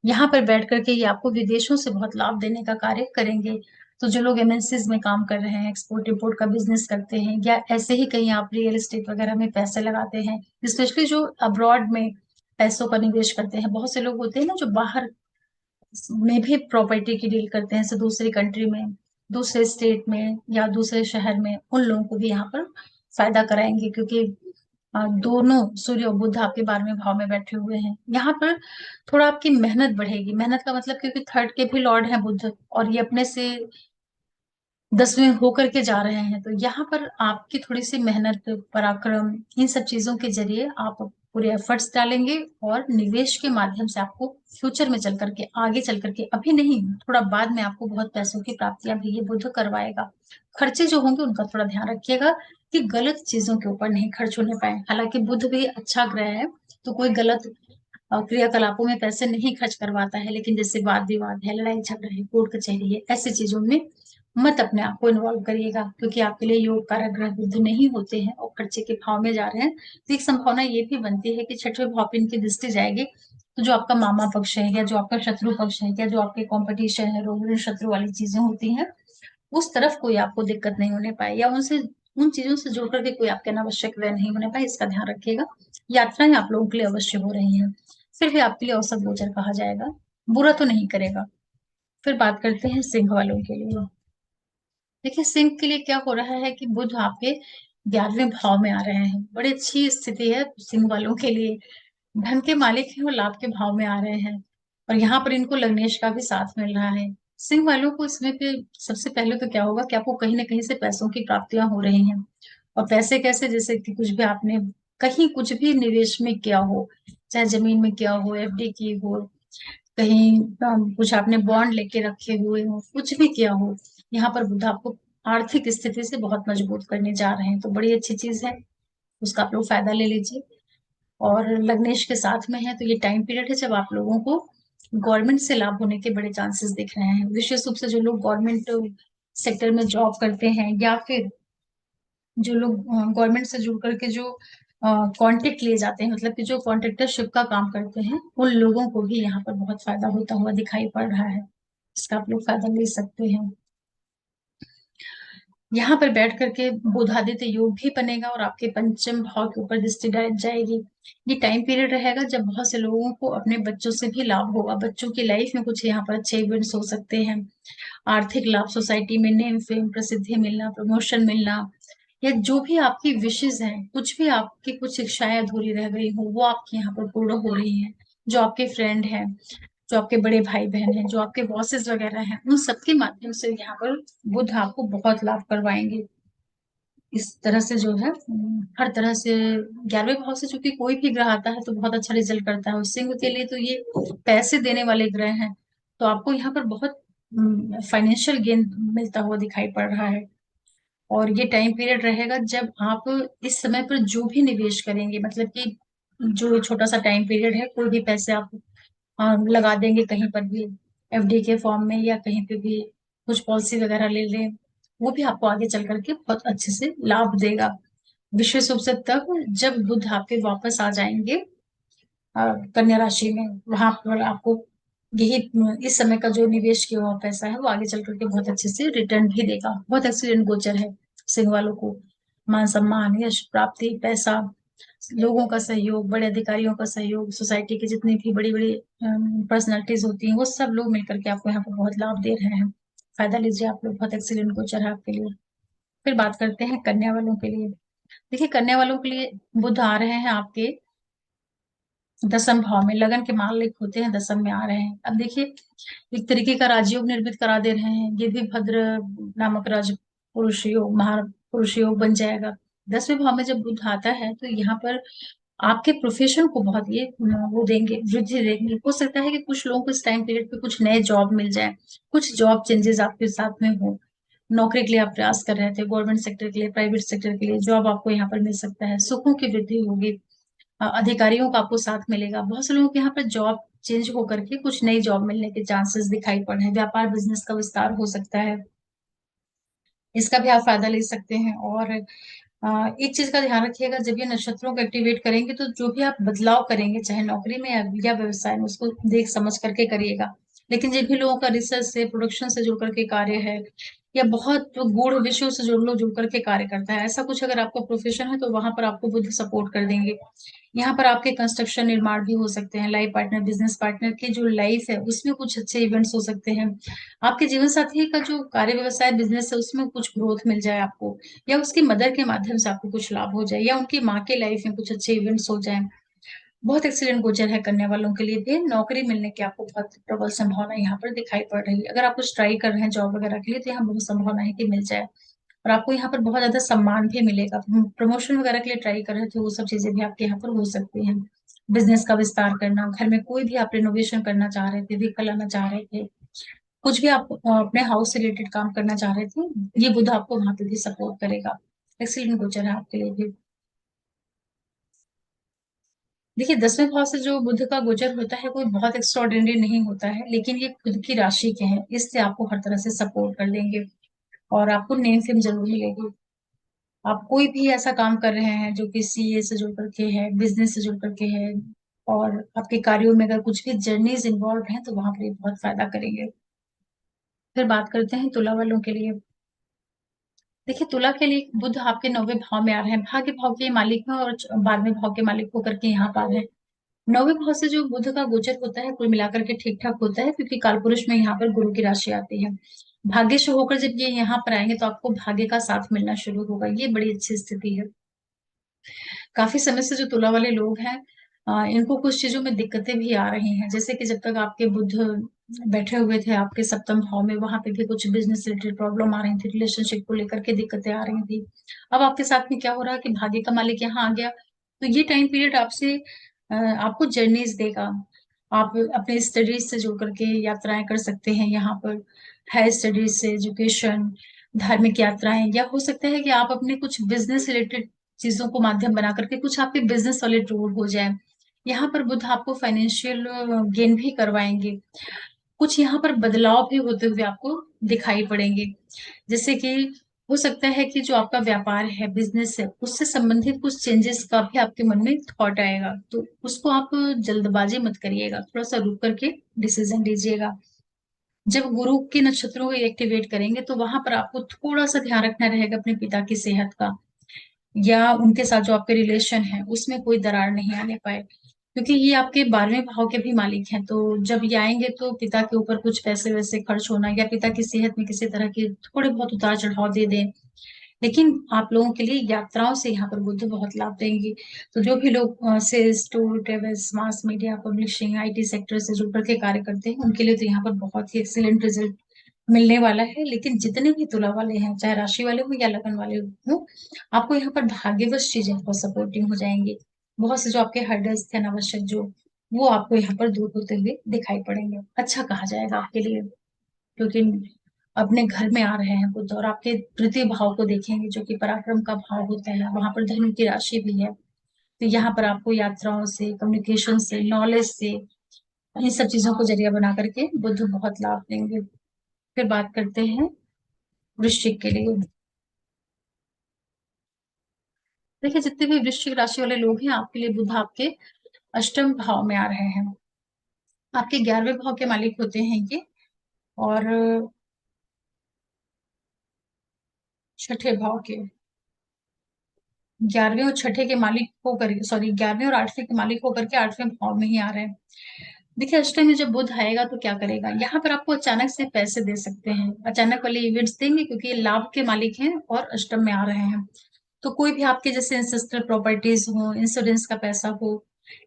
यहाँ पर बैठ करके ये आपको विदेशों से बहुत लाभ देने का कार्य करेंगे। तो जो लोग एमएनसीज में काम कर रहे हैं, एक्सपोर्ट इंपोर्ट का बिजनेस करते हैं, या ऐसे ही कहीं आप रियल एस्टेट वगैरह में पैसे लगाते हैं, स्पेशली जो अब्रॉड में पैसों का निवेश करते हैं, बहुत से लोग होते हैं ना जो बाहर में भी प्रॉपर्टी की डील करते हैं, जैसे दूसरी कंट्री में, दूसरे स्टेट में या दूसरे शहर में, उन लोगों को भी यहाँ पर फायदा कराएंगे, क्योंकि दोनों सूर्य और बुध आपके 12वें भाव में बैठे हुए हैं। यहाँ पर थोड़ा आपकी मेहनत बढ़ेगी। मेहनत का मतलब, क्योंकि थर्ड के भी लॉर्ड हैं बुध, और ये अपने से 10वें होकर के जा रहे हैं, तो यहाँ पर आपकी थोड़ी सी मेहनत, पराक्रम, इन सब चीजों के जरिए आप पूरे एफर्ट्स डालेंगे, और निवेश के माध्यम से आपको फ्यूचर में चल करके, आगे चल करके, अभी नहीं थोड़ा बाद में आपको बहुत पैसों की प्राप्तियां भी ये बुध करवाएगा। खर्चे जो होंगे उनका थोड़ा ध्यान रखिएगा कि गलत चीजों के ऊपर नहीं खर्च होने पाए। हालांकि बुध भी अच्छा ग्रह है, तो कोई गलत क्रियाकलापों में पैसे नहीं खर्च करवाता है, लेकिन जैसे वाद विवाद है, लड़ाई झगड़ा है, कोर्ट कचहरी है, ऐसी चीजों में मत अपने आप को इन्वॉल्व करिएगा, क्योंकि आपके लिए योग कारक ग्रह बुध नहीं होते हैं और खर्चे के भाव में जा रहे हैं। तो एक संभावना ये भी बनती है कि छठवें भाव पे इनकी दृष्टि जाएगी, तो जो आपका मामा पक्ष है, या जो आपका शत्रु पक्ष है, या जो आपके कंपटीशन है, रोग ऋण शत्रु वाली चीजें होती हैं, उस तरफ कोई आपको दिक्कत नहीं होने पाए, या उनसे, उन चीजों से जुड़ करके कोई आपके अनावश्यक व्यय नहीं होने पाए, इसका ध्यान रखिएगा। यात्राएं आप लोगों के लिए अवश्य हो रही हैं, फिर भी आपके लिए औसत गोचर कहा जाएगा, बुरा तो नहीं करेगा। फिर बात करते हैं सिंह वालों के लिए। देखिए, सिंह के लिए क्या हो रहा है कि बुध आपके 11वें भाव में आ रहे हैं, बड़ी अच्छी स्थिति है सिंह वालों के लिए। धन के मालिक हैं और लाभ के भाव में आ रहे हैं, और यहाँ पर इनको लग्नेश का भी साथ मिल रहा है। सिंह वालों को इसमें पे सबसे पहले तो क्या होगा कि आपको कहीं ना कहीं से पैसों की प्राप्तियां हो रही हैं। और पैसे कैसे, जैसे कि कुछ भी आपने कहीं कुछ भी निवेश में किया हो, चाहे जमीन में किया हो, एफडी की हो, कहीं कुछ आपने बॉन्ड लेके रखे हुए हो, कुछ भी किया हो, यहाँ पर बुध आपको आर्थिक स्थिति से बहुत मजबूत करने जा रहे हैं, तो बड़ी अच्छी चीज है, उसका आप लोग फायदा ले लीजिए। और लग्नेश के साथ में है, तो ये टाइम पीरियड है जब आप लोगों को गवर्नमेंट से लाभ होने के बड़े चांसेस दिख रहे हैं। विशेष रूप से जो लोग गवर्नमेंट सेक्टर में जॉब करते हैं, या फिर जो लोग गवर्नमेंट से जुड़ करके जो कॉन्ट्रैक्ट लिए जाते हैं, मतलब कि जो कॉन्ट्रेक्टरशिप का काम करते हैं, उन लोगों को भी यहाँ पर बहुत फायदा होता हुआ दिखाई पड़ रहा है, इसका आप लोग फायदा ले सकते हैं। यहाँ पर बैठ करके बुधादित्य योग भी बनेगा, और आपके पंचम भाव के ऊपर दृष्टि जाएगी। ये टाइम पीरियड रहेगा जब बहुत से लोगों को अपने बच्चों से भी लाभ होगा, बच्चों की लाइफ में कुछ यहाँ पर अच्छे इवेंट्स हो सकते हैं। आर्थिक लाभ, सोसाइटी में नेम फेम, प्रसिद्धि मिलना, प्रमोशन मिलना, या जो भी आपकी विशेष हैं, कुछ भी आपकी कुछ इच्छाएं अधूरी रह गई हो वो आपकी यहाँ पर पूर्ण हो रही हैं। जो आपके फ्रेंड हैं, जो आपके बड़े भाई बहन हैं, जो आपके बॉसेस वगैरह हैं, उन सबके माध्यम से यहाँ पर बुध आपको बहुत लाभ करवाएंगे। इस तरह से जो है हर तरह से 11वें भाव से चूंकि कोई भी ग्रह आता है तो बहुत अच्छा रिजल्ट करता है, और सिंह के लिए तो ये पैसे देने वाले ग्रह हैं। तो आपको यहाँ पर बहुत फाइनेंशियल गेन मिलता हुआ दिखाई पड़ रहा है। और ये टाइम पीरियड रहेगा जब आप इस समय पर जो भी निवेश करेंगे, मतलब कि जो छोटा सा टाइम पीरियड है, कोई भी पैसे आप लगा देंगे कहीं पर भी, एफडी के फॉर्म में या कहीं पे भी कुछ पॉलिसी वगैरह ले लें, वो भी आपको आगे चल करके बहुत अच्छे से लाभ देगा। विशेष रूप से तब जब बुध आपके वापस आ जाएंगे कन्या राशि में, वहां पर आपको यही इस समय का जो निवेश किया हुआ पैसा है वो आगे चल करके बहुत अच्छे से रिटर्न भी देगा। बहुत एक्सीलेंट गोचर है सिंह वालों को। मान सम्मान, यश प्राप्ति, पैसा, लोगों का सहयोग, बड़े अधिकारियों का सहयोग, सोसाइटी की जितनी भी बड़ी बड़ी पर्सनैलिटीज होती हैं वो सब लोग मिलकर के आपको यहाँ पर बहुत लाभ दे रहे हैं। फायदा लीजिए आप लोग, बहुत एक्सीलेंट गोचर है आपके लिए। फिर बात करते हैं कन्या वालों के लिए। देखिए कन्या वालों के लिए बुध आ रहे हैं आपके 10वें भाव में, लगन के मालिक होते हैं, 10वें में आ रहे हैं। अब देखिए एक तरीके का राजयोग निर्मित करा दे रहे हैं, ये भी भद्र नामक राज पुरुष योग, महापुरुष योग बन जाएगा। 10वें भाव में जब बुध आता है तो यहाँ पर आपके प्रोफेशन को बहुत ये वो देंगे, वृद्धि देंगे। हो सकता है कि कुछ लोगों को इस टाइम पीरियड पे कुछ नए जॉब मिल जाए, कुछ जॉब चेंजेस आपके साथ में हो। नौकरी के लिए आप प्रयास कर रहे थे, गवर्नमेंट सेक्टर के लिए, प्राइवेट सेक्टर के लिए जॉब आपको यहाँ पर मिल सकता है। सुखों की वृद्धि होगी, अधिकारियों का आपको साथ मिलेगा। बहुत से लोगों के यहाँ पर जॉब चेंज होकर के कुछ नई जॉब मिलने के चांसेस दिखाई पड़ रहे हैं। व्यापार बिजनेस का विस्तार हो सकता है, इसका भी आप फायदा ले सकते हैं। और एक चीज का ध्यान रखिएगा, जब ये नक्षत्रों को एक्टिवेट करेंगे तो जो भी आप बदलाव करेंगे चाहे नौकरी में या व्यवसाय में, उसको देख समझ करके करिएगा। लेकिन जिन भी लोगों का रिसर्च से, प्रोडक्शन से जुड़ करके कार्य है, या बहुत गूढ़ विषयों से जुड़ करके कार्य करता है, ऐसा कुछ अगर आपका प्रोफेशन है तो वहां पर आपको बुद्ध सपोर्ट कर देंगे। यहाँ पर आपके कंस्ट्रक्शन निर्माण भी हो सकते हैं, लाइफ पार्टनर, बिजनेस पार्टनर की जो लाइफ है उसमें कुछ अच्छे इवेंट्स हो सकते हैं। आपके जीवन साथी का जो कार्य व्यवसाय बिजनेस है उसमें कुछ ग्रोथ मिल जाए आपको, या उसकी मदर के माध्यम से आपको कुछ लाभ हो जाए, या उनकी माँ के लाइफ में कुछ अच्छे इवेंट्स हो जाए। बहुत एक्सीलेंट गोचर है कन्या वालों के लिए भी। नौकरी मिलने की आपको बहुत प्रबल संभावना यहाँ पर दिखाई पड़ रही है। अगर आप कुछ ट्राई कर रहे हैं जॉब वगैरह के लिए तो यहाँ बहुत संभावना है कि मिल जाए, और आपको यहाँ पर बहुत ज्यादा सम्मान भी मिलेगा। प्रमोशन वगैरह के लिए ट्राई कर रहे थे, वो सब चीजें भी आपके यहाँ पर हो सकती हैं। बिजनेस का विस्तार करना, घर में कोई भी आप रिनोवेशन करना चाह रहे थे, व्हीकल लाना चाह रहे थे, कुछ भी आप अपने हाउस से रिलेटेड काम करना चाह रहे थे, ये बुध आपको वहां पे भी सपोर्ट करेगा। एक्सीलेंट गोचर है आपके लिए भी। देखिए 10वें भाव से जो बुध का गोचर होता है कोई बहुत एक्स्ट्रॉर्डिनरी नहीं होता है, लेकिन ये खुद की राशि के हैं, इससे आपको हर तरह से सपोर्ट कर देंगे और आपको नेम फेम जरूर मिलेगी। आप कोई भी ऐसा काम कर रहे हैं जो कि सीए से जुड़ करके है, बिजनेस से जुड़ करके है, और आपके कार्यों में अगर कुछ भी जर्नीज इन्वॉल्व हैं तो वहां पर ये बहुत फायदा करेंगे। फिर बात करते हैं तुला वालों के लिए। देखिए तुला के लिए बुध आपके 9वें भाव में आ रहे हैं, भाग्य भाव के मालिक हैं और 12वें भाव के मालिक होकर के यहाँ पर आ रहे हैं। 9वें भाव से जो बुध का गोचर होता है कुल मिलाकर के ठीक ठाक होता है, क्योंकि कालपुरुष में यहाँ पर गुरु की राशि आती है। भाग्य से होकर जब ये यहाँ पर आएंगे तो आपको भाग्य का साथ मिलना शुरू होगा, ये बड़ी अच्छी स्थिति है। काफी समय से जो तुला वाले लोग हैं इनको कुछ चीजों में दिक्कतें भी आ रही हैं, जैसे कि जब तक आपके बुध बैठे हुए थे आपके 7वें भाव में, वहां पे भी कुछ बिजनेस रिलेटेड प्रॉब्लम आ रही थी, रिलेशनशिप को लेकर के दिक्कतें आ रही थी। अब आपके साथ में क्या हो रहा है कि भाग्य का मालिक यहाँ आ गया, तो ये टाइम पीरियड आपसे आपको जर्नीज देगा। आप अपने स्टडीज से जुड़ करके यात्राएं कर सकते हैं यहाँ पर, हायर स्टडीज से एजुकेशन, धार्मिक यात्राएं, या हो सकता है कि आप अपने कुछ बिजनेस रिलेटेड चीजों को माध्यम बना करके कुछ आपके बिजनेस वाले टूर हो जाए। यहाँ पर बुध आपको फाइनेंशियल गेन भी करवाएंगे। कुछ यहाँ पर बदलाव भी होते हुए आपको दिखाई पड़ेंगे, जैसे कि हो सकता है कि जो आपका व्यापार है, बिजनेस है, उससे संबंधित कुछ चेंजेस का भी आपके मन में थॉट आएगा, तो उसको आप जल्दबाजी मत करिएगा, थोड़ा सा रुक करके डिसीजन लीजिएगा। जब गुरु के नक्षत्रों को एक्टिवेट करेंगे तो वहां पर आपको थोड़ा सा ध्यान रखना रहेगा अपने पिता की सेहत का, या उनके साथ जो आपके रिलेशन है उसमें कोई दरार नहीं आने पाए, क्योंकि ये आपके 12वें भाव के भी मालिक हैं। तो जब ये आएंगे तो पिता के ऊपर कुछ पैसे वैसे खर्च होना, या पिता की सेहत में किसी तरह की थोड़े बहुत उतार चढ़ाव दे दें। लेकिन आप लोगों के लिए यात्राओं से यहाँ पर बुद्ध बहुत लाभ देंगे। तो जो भी लोग sales, tour, travels, mass media, publishing, IT sector से जुड़ करके कार्य करते हैं उनके लिए तो यहाँ पर बहुत ही एक्सीलेंट रिजल्ट मिलने वाला है। लेकिन जितने भी तुला वाले हैं, चाहे राशि वाले हो या लगन वाले हो, आपको यहाँ पर भाग्यवश चीजें बहुत सपोर्टिव हो जाएंगी। बहुत से जो आपके हर्डल्स थे अनावश्यक जो, वो आपको यहाँ पर दूर होते हुए दिखाई पड़ेंगे। अच्छा कहा जाएगा आपके लिए, क्योंकि अपने घर में आ रहे हैं बुध और आपके तृतीय भाव को देखेंगे जो कि पराक्रम का भाव होता है, वहां पर धनु की राशि भी है। तो यहाँ पर आपको यात्राओं से, कम्युनिकेशन से, नॉलेज से, इन सब चीजों को जरिया बना करके बुध बहुत लाभ देंगे। फिर बात करते हैं वृश्चिक के लिए। देखिए, जितने भी वृश्चिक राशि वाले लोग हैं, आपके लिए बुध आपके अष्टम भाव में आ रहे हैं। आपके 11वें भाव के मालिक होते हैं ये, और छठे भाव के, 11वें और छठे के मालिक होकर, सॉरी 11वें और 8वें के मालिक होकर के 8वें भाव में ही आ रहे हैं। देखिए, अष्टम में जब बुध आएगा तो क्या करेगा, यहाँ पर आपको अचानक से पैसे दे सकते हैं, अचानक वाले इवेंट्स देंगे, क्योंकि ये लाभ के मालिक हैं और अष्टम में आ रहे हैं। तो कोई भी आपके जैसे इंसेस्टर प्रॉपर्टीज हो, इंश्योरेंस का पैसा हो,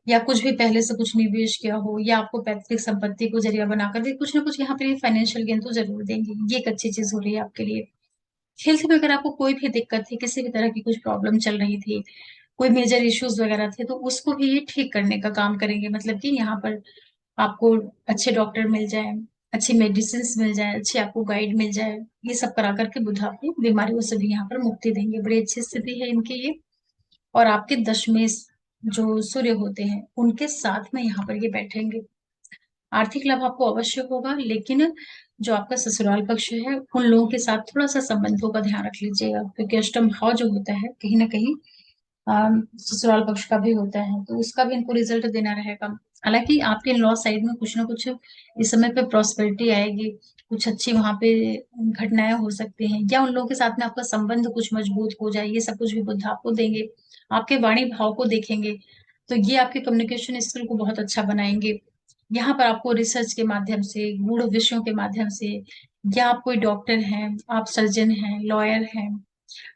या कुछ भी पहले से कुछ निवेश किया हो, या आपको पैतृक संपत्ति को जरिया बनाकर दे, कुछ ना कुछ यहाँ पे फाइनेंशियल गेन तो जरूर देंगे। ये एक अच्छी चीज हो रही है आपके लिए। हेल्थ में अगर आपको कोई भी दिक्कत थी, किसी भी तरह की कुछ प्रॉब्लम चल रही थी, कोई मेजर इश्यूज वगैरह थे, तो उसको भी ये ठीक करने का काम करेंगे। मतलब कि यहाँ पर आपको अच्छे डॉक्टर मिल जाए, अच्छी मेडिसिन मिल जाए, अच्छी आपको गाइड मिल जाए, ये सब करा करके बुध आपको बीमारियों से भी यहाँ पर मुक्ति देंगे। बड़ी अच्छी स्थिति है इनकी ये। और आपके दशमेश जो सूर्य होते हैं, उनके साथ में यहाँ पर ये बैठेंगे। आर्थिक लाभ आपको अवश्य होगा, लेकिन जो आपका ससुराल पक्ष है, उन लोगों के साथ थोड़ा सा संबंधों का ध्यान रख लीजिएगा, क्योंकि अष्टम भाव जो होता है कहीं ना कहीं ससुराल पक्ष का भी होता है, तो उसका भी इनको रिजल्ट देना रहेगा। हालांकि आपके लॉ साइड में कुछ ना कुछ इस समय पे प्रॉस्पेरिटी आएगी, कुछ अच्छी वहां पे घटनाएं हो सकती हैं, या उन लोगों के साथ में आपका संबंध कुछ मजबूत हो जाए, ये सब कुछ भी बुद्ध आपको देंगे। आपके वाणी भाव को देखेंगे तो ये आपके कम्युनिकेशन स्किल को बहुत अच्छा बनाएंगे। यहाँ पर आपको रिसर्च के माध्यम से, गूढ़ विषयों के माध्यम से, या आप कोई डॉक्टर हैं, आप सर्जन हैं, लॉयर हैं,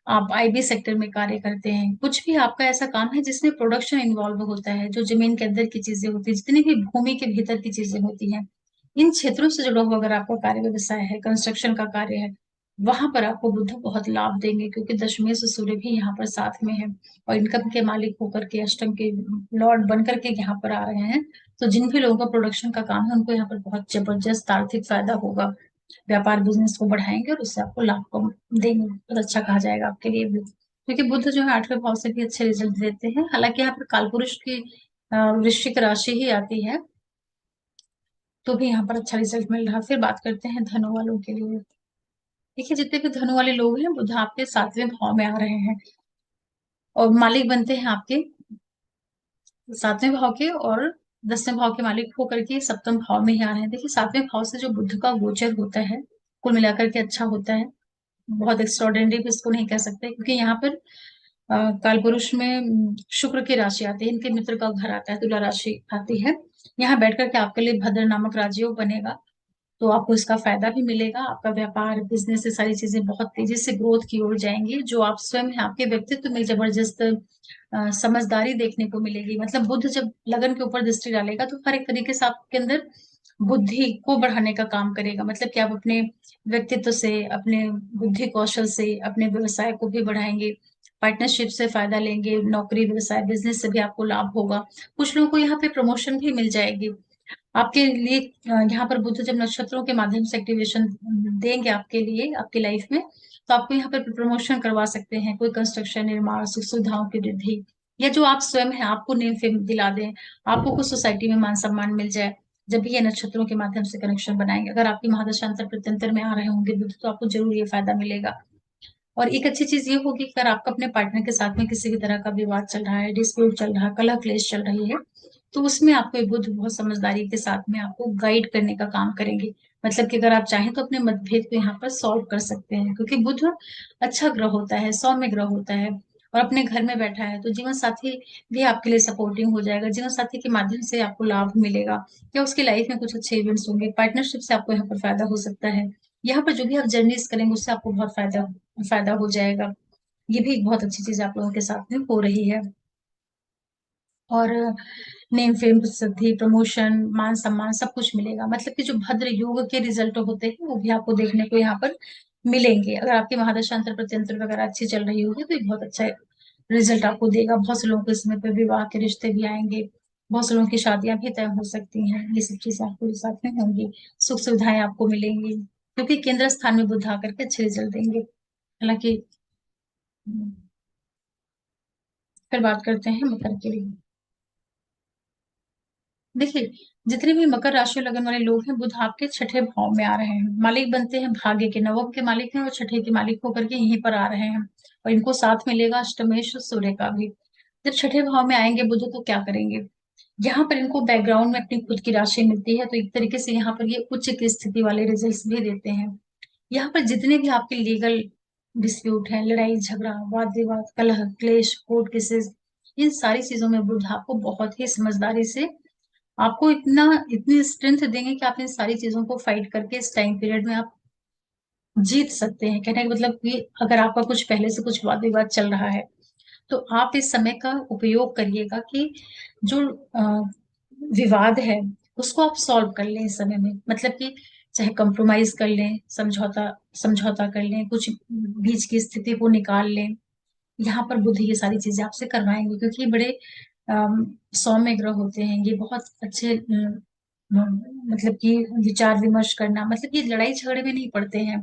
आप आईबी सेक्टर में कार्य करते हैं, कुछ भी आपका ऐसा काम है जिसमें प्रोडक्शन इन्वॉल्व होता है, जो जमीन के अंदर की चीजें होती है, जितनी भी भूमि के भीतर की चीजें होती हैं, इन क्षेत्रों से जुड़ा हुआ अगर आपका कार्य व्यवसाय है, कंस्ट्रक्शन का कार्य है, वहां पर आपको बुध बहुत लाभ देंगे, क्योंकि दशमेश सूर्य भी यहाँ पर साथ में है, और इनकम के मालिक होकर के, अष्टम के लॉर्ड बन करके यहाँ पर आ रहे हैं। तो जिन भी लोगों का प्रोडक्शन का काम है, उनको यहाँ पर बहुत जबरदस्त आर्थिक फायदा होगा। व्यापार बिजनेस को बढ़ाएंगे और उससे आपको लाभ को देंगे। बहुत अच्छा कहा जाएगा आपके लिए भी, क्योंकि बुध जो है 8वें भाव से भी अच्छे रिजल्ट देते हैं। हालांकि यहाँ पर कालपुरुष की वृश्चिक राशि ही आती है, तो भी यहाँ पर अच्छा रिजल्ट मिल रहा है। फिर बात करते हैं धनु वालों के लिए। देखिए, जितने भी धनु वाले लोग हैं, बुध आपके 7वें भाव में आ रहे हैं, और मालिक बनते हैं आपके 7वें भाव के, और 10वें भाव के मालिक होकर के सप्तम भाव में ही आ रहे हैं। देखिए, 7वें भाव से जो बुध का गोचर होता है, कुल मिलाकर के अच्छा होता है। बहुत एक्स्ट्रॉर्डिनरी भी इसको नहीं कह सकते, क्योंकि यहाँ पर कालपुरुष में शुक्र की राशि आती है, इनके मित्र का घर आता है, तुला राशि आती है। यहाँ बैठ करके आपके लिए भद्र नामक राजयोग बनेगा, तो आपको इसका फायदा भी मिलेगा। आपका व्यापार, बिजनेस, से सारी चीजें बहुत तेजी से ग्रोथ की ओर जाएंगी। जो आप स्वयं हैं, आपके व्यक्तित्व में जबरदस्त समझदारी देखने को मिलेगी। मतलब बुद्ध जब लगन के ऊपर दृष्टि डालेगा, तो हर एक तरीके से आपके अंदर बुद्धि को बढ़ाने का काम करेगा। मतलब कि आप अपने व्यक्तित्व से, अपने बुद्धि कौशल से अपने व्यवसाय को भी बढ़ाएंगे, पार्टनरशिप से फायदा लेंगे, नौकरी, व्यवसाय, बिजनेस से भी आपको लाभ होगा। कुछ लोगों को यहाँ पे प्रमोशन भी मिल जाएगी आपके लिए। यहाँ पर बुद्ध जब नक्षत्रों के माध्यम से एक्टिवेशन देंगे आपके लिए, आपकी लाइफ में, तो आपको यहाँ पर प्रमोशन करवा सकते हैं। कोई कंस्ट्रक्शन, निर्माण, सुख सुविधाओं की वृद्धि, या जो आप स्वयं हैं, आपको नेम फेम दिला दें, आपको कुछ सोसाइटी में मान सम्मान मिल जाए, जब भी ये नक्षत्रों के माध्यम से कनेक्शन बनाएंगे। अगर आपकी महादशांतर प्रत्यंतर में आ रहे होंगे बुद्ध, तो आपको जरूर ये फायदा मिलेगा। और एक अच्छी चीज ये होगी कि अगर आपका अपने पार्टनर के साथ में किसी भी तरह का विवाद चल रहा है, डिस्प्यूट चल रहा है, कलह क्लेश चल रही है, तो उसमें आपको ये बुद्ध बहुत समझदारी के साथ में आपको गाइड करने का काम करेंगे। मतलब कि अगर आप चाहें तो अपने मतभेद को यहाँ पर सॉल्व कर सकते हैं, क्योंकि बुद्ध अच्छा ग्रह होता है, सौम्य ग्रह होता है, और अपने घर में बैठा है, तो जीवन साथी भी आपके लिए सपोर्टिंग हो जाएगा। जीवन साथी के माध्यम से आपको लाभ मिलेगा, या उसकी लाइफ में कुछ अच्छे इवेंट्स होंगे, पार्टनरशिप से आपको यहाँ पर फायदा हो सकता है। यहाँ पर जो भी आप जर्नीज करेंगे, उससे आपको बहुत फायदा फायदा हो जाएगा। ये भी एक बहुत अच्छी चीज आप लोगों के साथ में हो रही है। और नेम फेम प्रसिद्धि प्रमोशन मान सम्मान सब कुछ मिलेगा। मतलब कि जो भद्र योग के रिजल्ट होते हैं वो भी आपको देखने को यहाँ पर मिलेंगे। अगर आपकी महादशा अंतर प्रत्यंतर वगैरह अच्छी चल रही होगी तो ये बहुत अच्छा रिजल्ट आपको देगा। बहुत से लोगों को इसमें पे विवाह के रिश्ते भी आएंगे, बहुत से लोगों की शादियां भी तय हो सकती हैं। ये सब चीजें आपको साथ में होंगी, सुख सुविधाएं आपको मिलेंगी, क्योंकि केंद्र स्थान में बुध आकर के अच्छे रिजल्ट देंगे। हालांकि फिर बात करते हैं मकर के लिए। देखिए, जितने भी मकर राशि और लगन वाले लोग हैं, बुध आपके छठे भाव में आ रहे हैं, मालिक बनते हैं भाग्य के, नवम के मालिक हैं और छठे के मालिक होकर के यहीं पर आ रहे हैं। और इनको साथ मिलेगा अष्टमेश सूर्य का भी। जब छठे भाव में आएंगे बुध तो क्या करेंगे, यहाँ पर इनको बैकग्राउंड में अपनी खुद की राशि मिलती है, तो एक तरीके से यहाँ पर ये उच्च की स्थिति वाले रिजल्ट्स भी देते हैं। यहाँ पर जितने भी आपके लीगल डिस्प्यूट हैं, लड़ाई झगड़ा वाद विवाद कलह क्लेश कोर्ट केसेस, इन सारी चीजों में बुध आपको बहुत ही समझदारी से आपको इतनी स्ट्रेंथ देंगे कि आप इन सारी चीजों को फाइट करके इस टाइम पीरियड में आप जीत सकते हैं। कहने का मतलब कि अगर आपका कुछ पहले से कुछ वाद विवाद चल रहा है तो आप इस समय का उपयोग करिएगा कि जो विवाद है उसको आप सॉल्व कर लें इस समय में। मतलब कि चाहे कंप्रोमाइज कर लें, समझौता समझौता कर लें, कुछ बीच की स्थिति को निकाल लें। यहाँ पर बुद्ध ये सारी चीजें आपसे करवाएंगे, क्योंकि ये बड़े सौम्य ग्रह होते हैं। ये बहुत अच्छे मतलब कि विचार विमर्श करना, मतलब ये लड़ाई झगड़े में नहीं पड़ते हैं।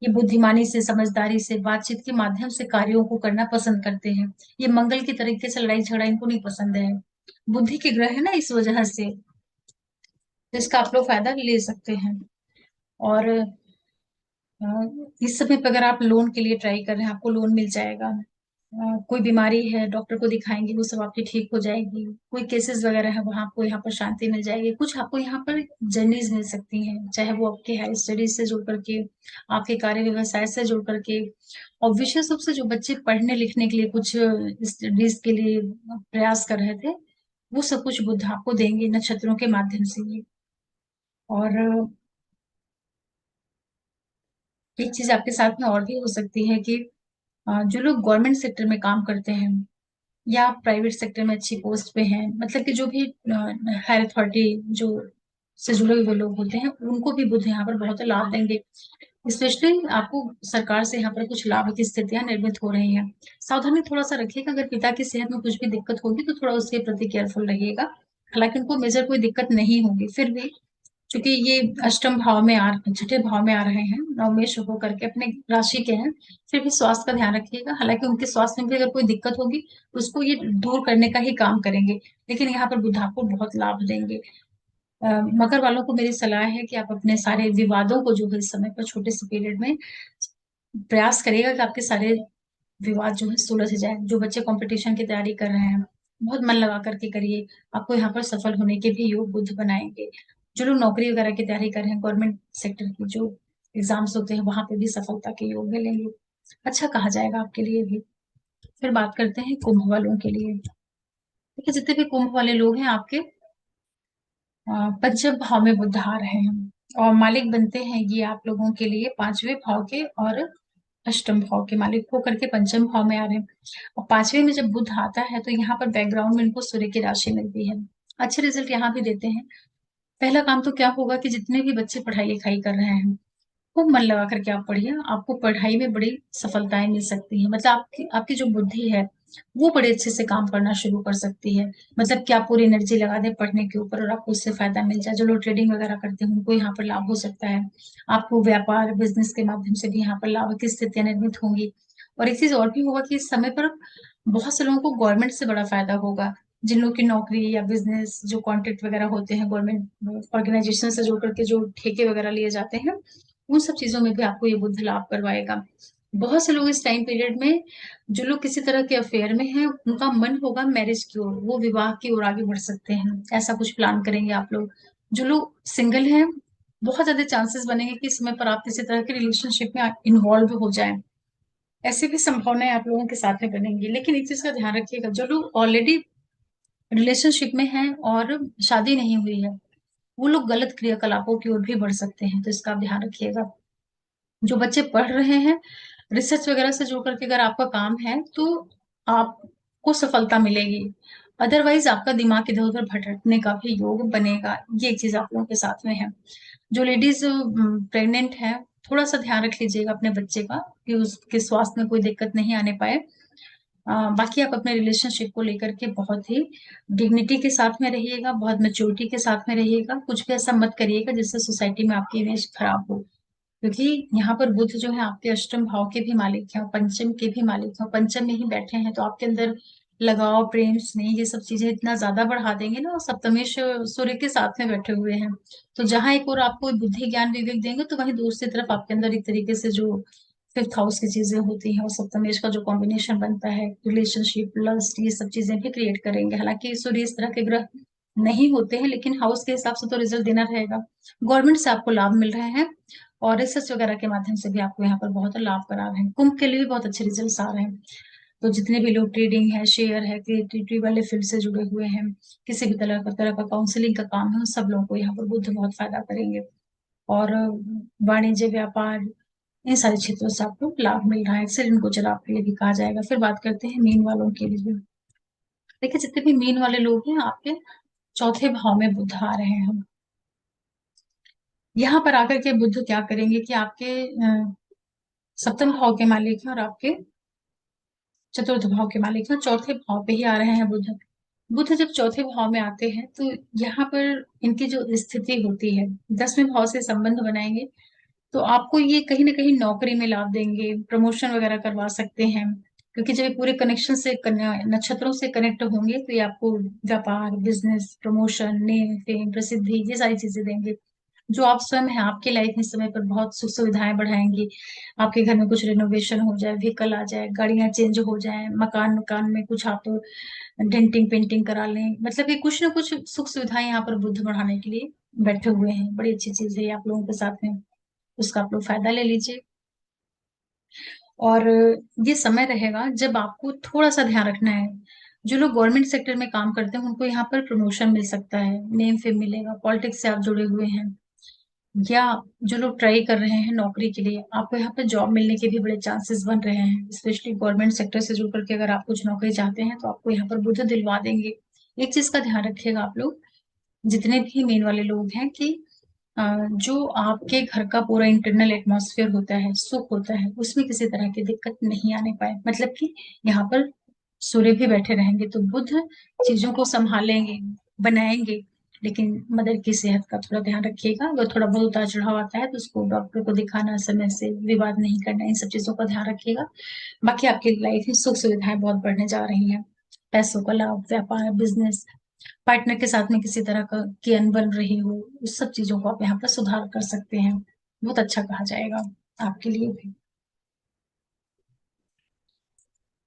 ये बुद्धिमानी से समझदारी से बातचीत के माध्यम से कार्यों को करना पसंद करते हैं। ये मंगल की तरीके से लड़ाई झगड़ा इनको नहीं पसंद है। बुद्धि के ग्रह है ना, इस वजह से तो इसका आप लोग फायदा ले सकते हैं। और इस समय पे अगर आप लोन के लिए ट्राई कर रहे हैं आपको लोन मिल जाएगा। कोई बीमारी है डॉक्टर को दिखाएंगे वो सब आपकी ठीक हो जाएगी। कोई केसेस वगैरह है वहां आपको यहाँ पर शांति मिल जाएगी। कुछ आपको यहाँ पर जर्नीज मिल सकती हैं, चाहे वो आपके हायर स्टडीज से जुड़ करके, आपके कार्य व्यवसाय से जुड़ करके, और विशेष रूप से जो बच्चे पढ़ने लिखने के लिए कुछ स्टडीज के लिए प्रयास कर रहे थे, वो सब कुछ बुद्ध आपको देंगे नक्षत्रों के माध्यम से ही। और एक चीज आपके साथ में और भी हो सकती है कि जो लोग गवर्नमेंट सेक्टर में काम करते हैं या प्राइवेट सेक्टर में अच्छी पोस्ट पे हैं, मतलब कि जो भी हायर अथॉरिटी जो से जुड़े हुए लोग होते हैं, उनको भी बुद्ध यहाँ पर बहुत लाभ देंगे। स्पेशली आपको सरकार से यहाँ पर कुछ लाभ की स्थितियां निर्मित हो रही हैं। सावधानी थोड़ा सा रखिएगा, अगर पिता की सेहत में कुछ भी दिक्कत होगी तो थोड़ा उसके प्रति केयरफुल रहिएगा। हालांकि उनको मेजर कोई दिक्कत नहीं होगी, फिर भी क्योंकि ये अष्टम भाव में आ छठे भाव में आ रहे हैं, नवमेश होकर के अपने राशि के हैं, फिर भी स्वास्थ्य का ध्यान रखिएगा। हालांकि उनके स्वास्थ्य में भी अगर कोई दिक्कत होगी उसको ये दूर करने का ही काम करेंगे, लेकिन यहाँ पर बुध आपको बहुत लाभ देंगे। मकर वालों को मेरी सलाह है कि आप अपने सारे विवादों को जो है इस समय पर छोटे से पीरियड में प्रयास करिएगा कि आपके सारे विवाद जो है सुलझ जाए। जो बच्चे कंपटीशन की तैयारी कर रहे हैं बहुत मन लगा करके करिए, आपको यहाँ पर सफल होने के भी योग बुद्ध बनाएंगे। जो लोग नौकरी वगैरह की तैयारी कर रहे हैं, गवर्नमेंट सेक्टर की जो एग्जाम्स होते हैं वहां पे भी सफलता के योग मिलेंगे, अच्छा कहा जाएगा आपके लिए भी। फिर बात करते हैं कुंभ वालों के लिए। देखिए, जितने भी कुंभ वाले लोग हैं आपके पंचम भाव में बुध आ रहे हैं, और मालिक बनते हैं ये आप लोगों के लिए पांचवें भाव के और अष्टम भाव के मालिक होकर के पंचम भाव में आ रहे हैं। और पांचवें में जब बुध आता है तो यहाँ पर बैकग्राउंड में इनको सूर्य की राशि मिलती है। अच्छे रिजल्ट यहाँ भी देते हैं। पहला काम तो क्या होगा कि जितने भी बच्चे पढ़ाई लिखाई कर रहे हैं खूब मन लगा करके आप पढ़िए, आपको पढ़ाई में बड़ी सफलताएं मिल सकती हैं। मतलब आपकी आपकी जो बुद्धि है वो बड़े अच्छे से काम करना शुरू कर सकती है। मतलब कि आप पूरी एनर्जी लगा दें पढ़ने के ऊपर और आपको उससे फायदा मिल जाए। जो लोग ट्रेडिंग वगैरह करते हैं उनको यहाँ पर लाभ हो सकता है। आपको व्यापार बिजनेस के माध्यम से भी यहाँ पर लाभ की स्थितियां निर्मित होंगी। और एक चीज और भी होगा कि इस समय पर बहुत से लोगों को गवर्नमेंट से बड़ा फायदा होगा। जिन लोग की नौकरी या बिजनेस जो कॉन्ट्रैक्ट वगैरह होते हैं गवर्नमेंट ऑर्गेनाइजेशन से जुड़ करके जो ठेके वगैरह लिए जाते हैं, उन सब चीजों में भी आपको ये बुद्ध लाभ करवाएगा। बहुत से लोग इस टाइम पीरियड में, जो लोग किसी तरह के अफेयर में हैं, उनका मन होगा मैरिज की ओर, वो विवाह की ओर आगे बढ़ सकते हैं। ऐसा कुछ प्लान करेंगे आप लोग। जो लोग सिंगल हैं, बहुत ज्यादा चांसेस बनेंगे कि इस समय पर आप किसी तरह के रिलेशनशिप में इन्वॉल्व हो जाएं। ऐसी भी संभावनाएं आप लोगों के साथ में बनेंगी। लेकिन एक चीज का ध्यान रखिएगा, जो लोग ऑलरेडी रिलेशनशिप में हैं और शादी नहीं हुई है, वो लोग गलत क्रियाकलापों की ओर भी बढ़ सकते हैं, तो इसका आप ध्यान रखिएगा। जो बच्चे पढ़ रहे हैं, रिसर्च वगैरह से जुड़ करके अगर आपका काम है तो आपको सफलता मिलेगी। अदरवाइज आपका दिमाग इधर उधर भटकने का भी योग बनेगा। ये एक चीज आप लोगों के साथ में है। जो लेडीज प्रेग्नेंट है, थोड़ा सा ध्यान रख लीजिएगा अपने बच्चे का कि उसके स्वास्थ्य में कोई दिक्कत नहीं आने पाए। बाकी आप अपने रिलेशनशिप को लेकर के बहुत ही डिग्निटी के साथ में रहिएगा, बहुत मेच्योरिटी के साथ में रहिएगा। कुछ भी ऐसा मत करिएगा जिससे सोसाइटी में आपकी इमेज खराब हो, क्योंकि यहाँ पर बुध जो है आपके अष्टम भाव के भी मालिक हैं और पंचम के भी मालिक हैं, और पंचम में ही बैठे हैं, तो आपके अंदर लगाव, प्रेम, स्नेह, ये सब चीजें इतना ज्यादा बढ़ा देंगे ना। और सप्तमेश सूर्य के साथ में बैठे हुए हैं, तो जहां एक और आपको बुद्धि ज्ञान विवेक देंगे, तो वहीं दूसरी तरफ आपके अंदर एक तरीके से जो फिफ्थ हाउस की चीजें होती हैं और सप्तमेश का जो कॉम्बिनेशन बनता है, रिलेशनशिप, लस्ट, ये सब चीजें भी क्रिएट करेंगे। हालांकि सूर्य इस तरह के ग्रह नहीं होते हैं, लेकिन हाउस के हिसाब से तो रिजल्ट देना रहेगा। गवर्नमेंट से आपको लाभ मिल रहे हैं और रिसर्च वगैरह के माध्यम से भी आपको यहाँ पर बहुत लाभ करा रहे हैं। कुंभ के लिए भी बहुत अच्छे रिजल्ट्स आ रहे हैं। तो जितने भी लोग ट्रेडिंग है, शेयर है, क्रिएटिविटी वाले फील्ड से जुड़े हुए हैं, किसी भी तरह का काउंसलिंग का काम है, उन सब लोगों को यहाँ पर बुद्ध बहुत फायदा करेंगे। और वाणिज्य, व्यापार, इन सारे क्षेत्रों से आपको लाभ मिल रहा है। एक्सीलेंट गोचर आपके लिए भी कहा जाएगा। फिर बात करते हैं मीन वालों के लिए। देखिए, जितने भी मीन वाले लोग हैं, आपके चौथे भाव में बुद्ध आ रहे हैं। यहाँ पर आकर के बुद्ध क्या करेंगे कि आपके सप्तम भाव के मालिक हैं और आपके चतुर्थ भाव के मालिक हैं, चौथे भाव पे ही आ रहे हैं बुध। बुध जब चौथे भाव में आते हैं, तो यहाँ पर इनकी जो स्थिति होती है, 10वें भाव से संबंध बनाएंगे, तो आपको ये कहीं ना कहीं नौकरी में लाभ देंगे, प्रमोशन वगैरह करवा सकते हैं। क्योंकि जब ये पूरे कनेक्शन से नक्षत्रों से कनेक्ट होंगे, तो ये आपको व्यापार, बिजनेस, प्रमोशन, नेम, फेम, प्रसिद्धि, ये सारी चीजें देंगे। जो आप स्वयं है, आपकी लाइफ में समय पर बहुत सुख सुविधाएं बढ़ाएंगी। आपके घर में कुछ रिनोवेशन हो जाए, व्हीकल आ जाए, गाड़ियां चेंज हो जाए, मकान मकान में कुछ आप डेंटिंग पेंटिंग करा लें, मतलब ये कुछ ना कुछ सुख सुविधाएं यहाँ पर बुद्ध बढ़ाने के लिए बैठे हुए हैं। बड़ी अच्छी चीज है आप लोगों के साथ में, उसका आप लोग फायदा ले लीजिए। और ये समय रहेगा जब आपको थोड़ा सा ध्यान रखना है। जो लोग गवर्नमेंट सेक्टर में काम करते हैं, उनको यहाँ पर प्रमोशन मिल सकता है, नेम फेम मिलेगा। पॉलिटिक्स से आप जुड़े हुए हैं, या जो लोग ट्राई कर रहे हैं नौकरी के लिए, आपको यहाँ पे जॉब मिलने के भी बड़े चांसेस बन रहे हैं। स्पेशली गवर्नमेंट सेक्टर से जुड़ करके अगर आप कुछ नौकरी चाहते हैं, तो आपको यहाँ पर बुद्ध दिलवा देंगे। एक चीज का ध्यान रखिएगा आप लोग, जितने भी मेन वाले लोग हैं, कि जो आपके घर का पूरा इंटरनल एटमॉस्फेयर होता है, सुख होता है, उसमें किसी तरह की दिक्कत नहीं आने पाए। मतलब कि यहाँ पर सूर्य भी बैठे रहेंगे, तो बुध चीजों को संभालेंगे, बनाएंगे। लेकिन मदर की सेहत का थोड़ा ध्यान रखिएगा। अगर थोड़ा बहुत उतार चढ़ाव आता है, तो उसको डॉक्टर को दिखाना, समय से विवाद नहीं करना, इन सब चीजों का ध्यान रखिएगा। बाकी आपकी लाइफ में सुख सुविधाएं बहुत बढ़ने जा रही हैं। पैसों का लाभ, व्यापार, बिजनेस, पार्टनर के साथ में किसी तरह का की अनबन रही हो, उस सब चीजों को आप यहाँ पर सुधार कर सकते हैं। बहुत अच्छा कहा जाएगा आपके लिए भी।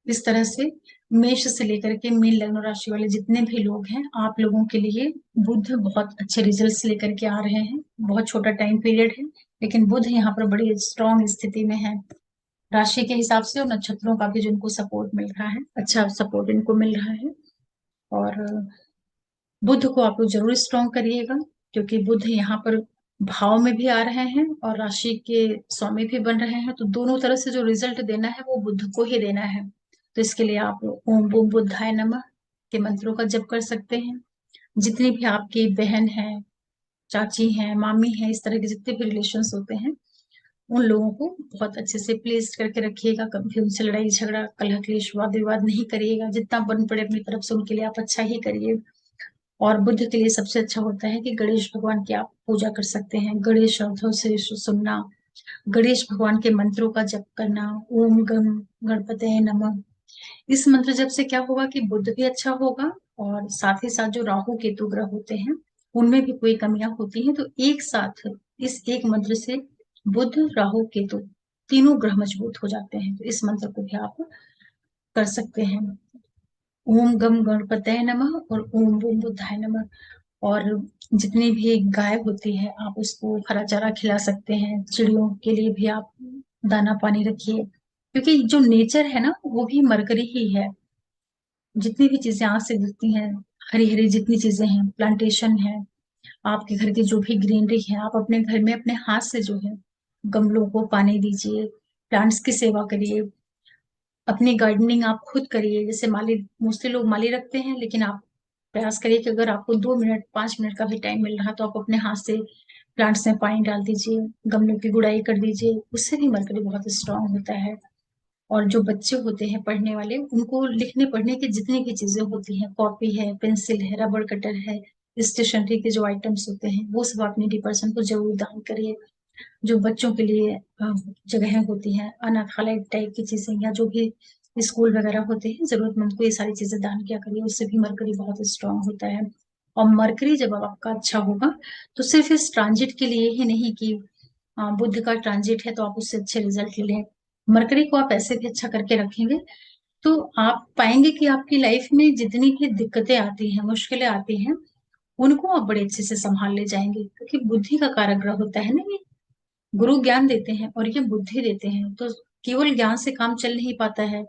इस तरह से मेष से लेकर के मीन लग्न राशि वाले जितने भी लोग हैं, आप लोगों के लिए बुध बहुत अच्छे रिजल्ट्स लेकर के आ रहे हैं। बहुत छोटा टाइम पीरियड है, लेकिन बुध यहाँ पर बड़ी स्ट्रांग स्थिति में है, राशि के हिसाब से और नक्षत्रों का भी जिनको सपोर्ट मिल रहा है, अच्छा सपोर्ट इनको मिल रहा है। और बुध को आप लोग जरूर स्ट्रॉन्ग करिएगा, क्योंकि बुध यहाँ पर भाव में भी आ रहे हैं और राशि के स्वामी भी बन रहे हैं, तो दोनों तरह से जो रिजल्ट देना है वो बुध को ही देना है। तो इसके लिए आप ओम बूम बुद्धाय नमः के मंत्रों का जप कर सकते हैं। जितनी भी आपकी बहन है, चाची है, मामी है, इस तरह के जितने भी रिलेशंस होते हैं, उन लोगों को बहुत अच्छे से प्लेस करके रखिएगा। कभी उनसे लड़ाई झगड़ा, कलह क्लेश, वाद विवाद नहीं करिएगा। जितना बन पड़े अपनी तरफ से उनके लिए आप अच्छा ही करिए। और बुद्ध के लिए सबसे अच्छा होता है कि गणेश भगवान की आप पूजा कर सकते हैं। गणेश शब्दों से सुनना, गणेश भगवान के मंत्रों का जप करना, ओम गम गणपते नमः। इस मंत्र जप से क्या होगा कि बुद्ध भी अच्छा होगा, और साथ ही साथ जो राहु केतु ग्रह होते हैं, उनमें भी कोई कमियां होती हैं, तो एक साथ इस एक मंत्र से बुद्ध, राहु, केतु तीनों ग्रह मजबूत हो जाते हैं। तो इस मंत्र को भी आप कर सकते हैं। ओम गम गणपतये नमः और ओम बूम बुद्धाय नमः। और जितनी भी गाय होती है, आप उसको हरा चारा खिला सकते हैं। चिड़ियों के लिए भी आप दाना पानी रखिए, क्योंकि जो नेचर है ना, वो भी मरकरी ही है। जितनी भी चीजें आंख से दिखती हैं, हरी हरी जितनी चीजें हैं, प्लांटेशन है, आपके घर की जो भी ग्रीनरी है, आप अपने घर में अपने हाथ से जो है गमलों को पानी दीजिए, प्लांट्स की सेवा करिए। अपनी गार्डनिंग आप खुद करिए। जैसे माली, मोस्टली लोग माली रखते हैं, लेकिन आप प्रयास करिए कि अगर आपको 2 मिनट 5 मिनट का भी टाइम मिल रहा तो आप अपने हाथ से प्लांट्स में पानी डाल दीजिए, गमलों की गुड़ाई कर दीजिए, उससे भी मरकरी बहुत स्ट्रांग होता है। और जो बच्चे होते हैं पढ़ने वाले, उनको लिखने पढ़ने की जितनी भी चीजें होती हैं, कॉपी है, पेंसिल है, रबड़ कटर है, स्टेशनरी के जो आइटम्स होते हैं, वो सब आप नीडी पर्सन को जरूर दान करिए। जो बच्चों के लिए जगहें होती हैं, अनाथालय टाइप की चीजें, या जो भी स्कूल वगैरह होते हैं, जरूरतमंद को ये सारी चीजें दान किया करिए, उससे भी मरकरी बहुत स्ट्रांग होता है। और मरकरी जब अब आपका अच्छा होगा, तो सिर्फ इस ट्रांजिट के लिए ही नहीं कि बुध का ट्रांजिट है तो आप उससे अच्छे रिजल्ट ले लें। मरकरी को आप ऐसे भी अच्छा करके रखेंगे तो आप पाएंगे कि आपकी लाइफ में जितनी भी दिक्कतें आती हैं, मुश्किलें आती हैं, उनको आप बड़े अच्छे से संभाल ले जाएंगे, क्योंकि बुद्धि का कारक ग्रह होता है ना ये। गुरु ज्ञान देते हैं और ये बुद्धि देते हैं, तो केवल ज्ञान से काम चल नहीं पाता है।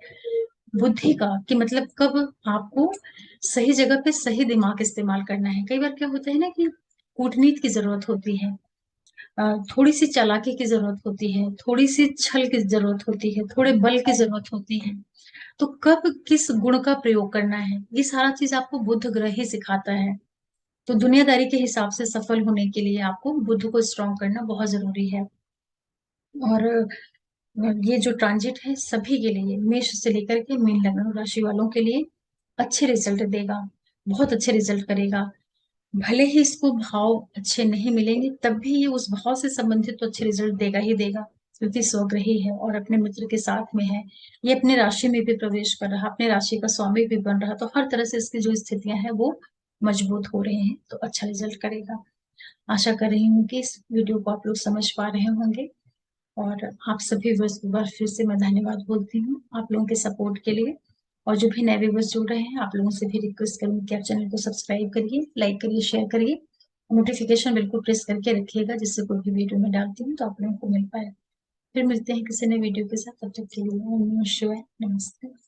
बुद्धि का कि मतलब कब आपको सही जगह पे सही दिमाग इस्तेमाल करना है। कई बार क्या होता है ना कि कूटनीति की जरूरत होती है, थोड़ी सी चालाकी की जरूरत होती है, थोड़ी सी छल की जरूरत होती है, थोड़े बल की जरूरत होती है। तो कब किस गुण का प्रयोग करना है, ये सारा चीज आपको बुध ग्रह ही सिखाता है। तो दुनियादारी के हिसाब से सफल होने के लिए आपको बुध को स्ट्रॉन्ग करना बहुत जरूरी है। और ये जो ट्रांजिट है सभी के लिए, मेष से लेकर के मीन लग्न राशि वालों के लिए अच्छे रिजल्ट देगा, बहुत अच्छे रिजल्ट करेगा। भले ही इसको भाव अच्छे नहीं मिलेंगे, तब भी ये उस भाव से संबंधित तो अच्छे रिजल्ट देगा ही देगा, क्योंकि स्वग्रही है और अपने मित्र के साथ में है। ये अपने राशि में भी प्रवेश कर रहा, अपने राशि का स्वामी भी बन रहा, तो हर तरह से इसकी जो स्थितियां हैं वो मजबूत हो रहे हैं, तो अच्छा रिजल्ट करेगा। आशा कर रही हूँ कि इस वीडियो को आप लोग समझ पा रहे होंगे। और आप सभी व्यूअर्स को बार फिर से मैं धन्यवाद बोलती हूँ आप लोगों के सपोर्ट के लिए। और जो भी नए व्यूअर्स जुड़ रहे हैं, आप लोगों से भी रिक्वेस्ट करूंगी कि आप चैनल को सब्सक्राइब करिए, लाइक करिए, शेयर करिए, नोटिफिकेशन बिल्कुल प्रेस करके रखिएगा, जिससे कोई भी वीडियो मैं डालती हूँ तो आप लोगों को मिल पाए। फिर मिलते हैं किसी नए वीडियो के साथ, तब तक के लिए ओम नमः शिवाय, नमस्ते।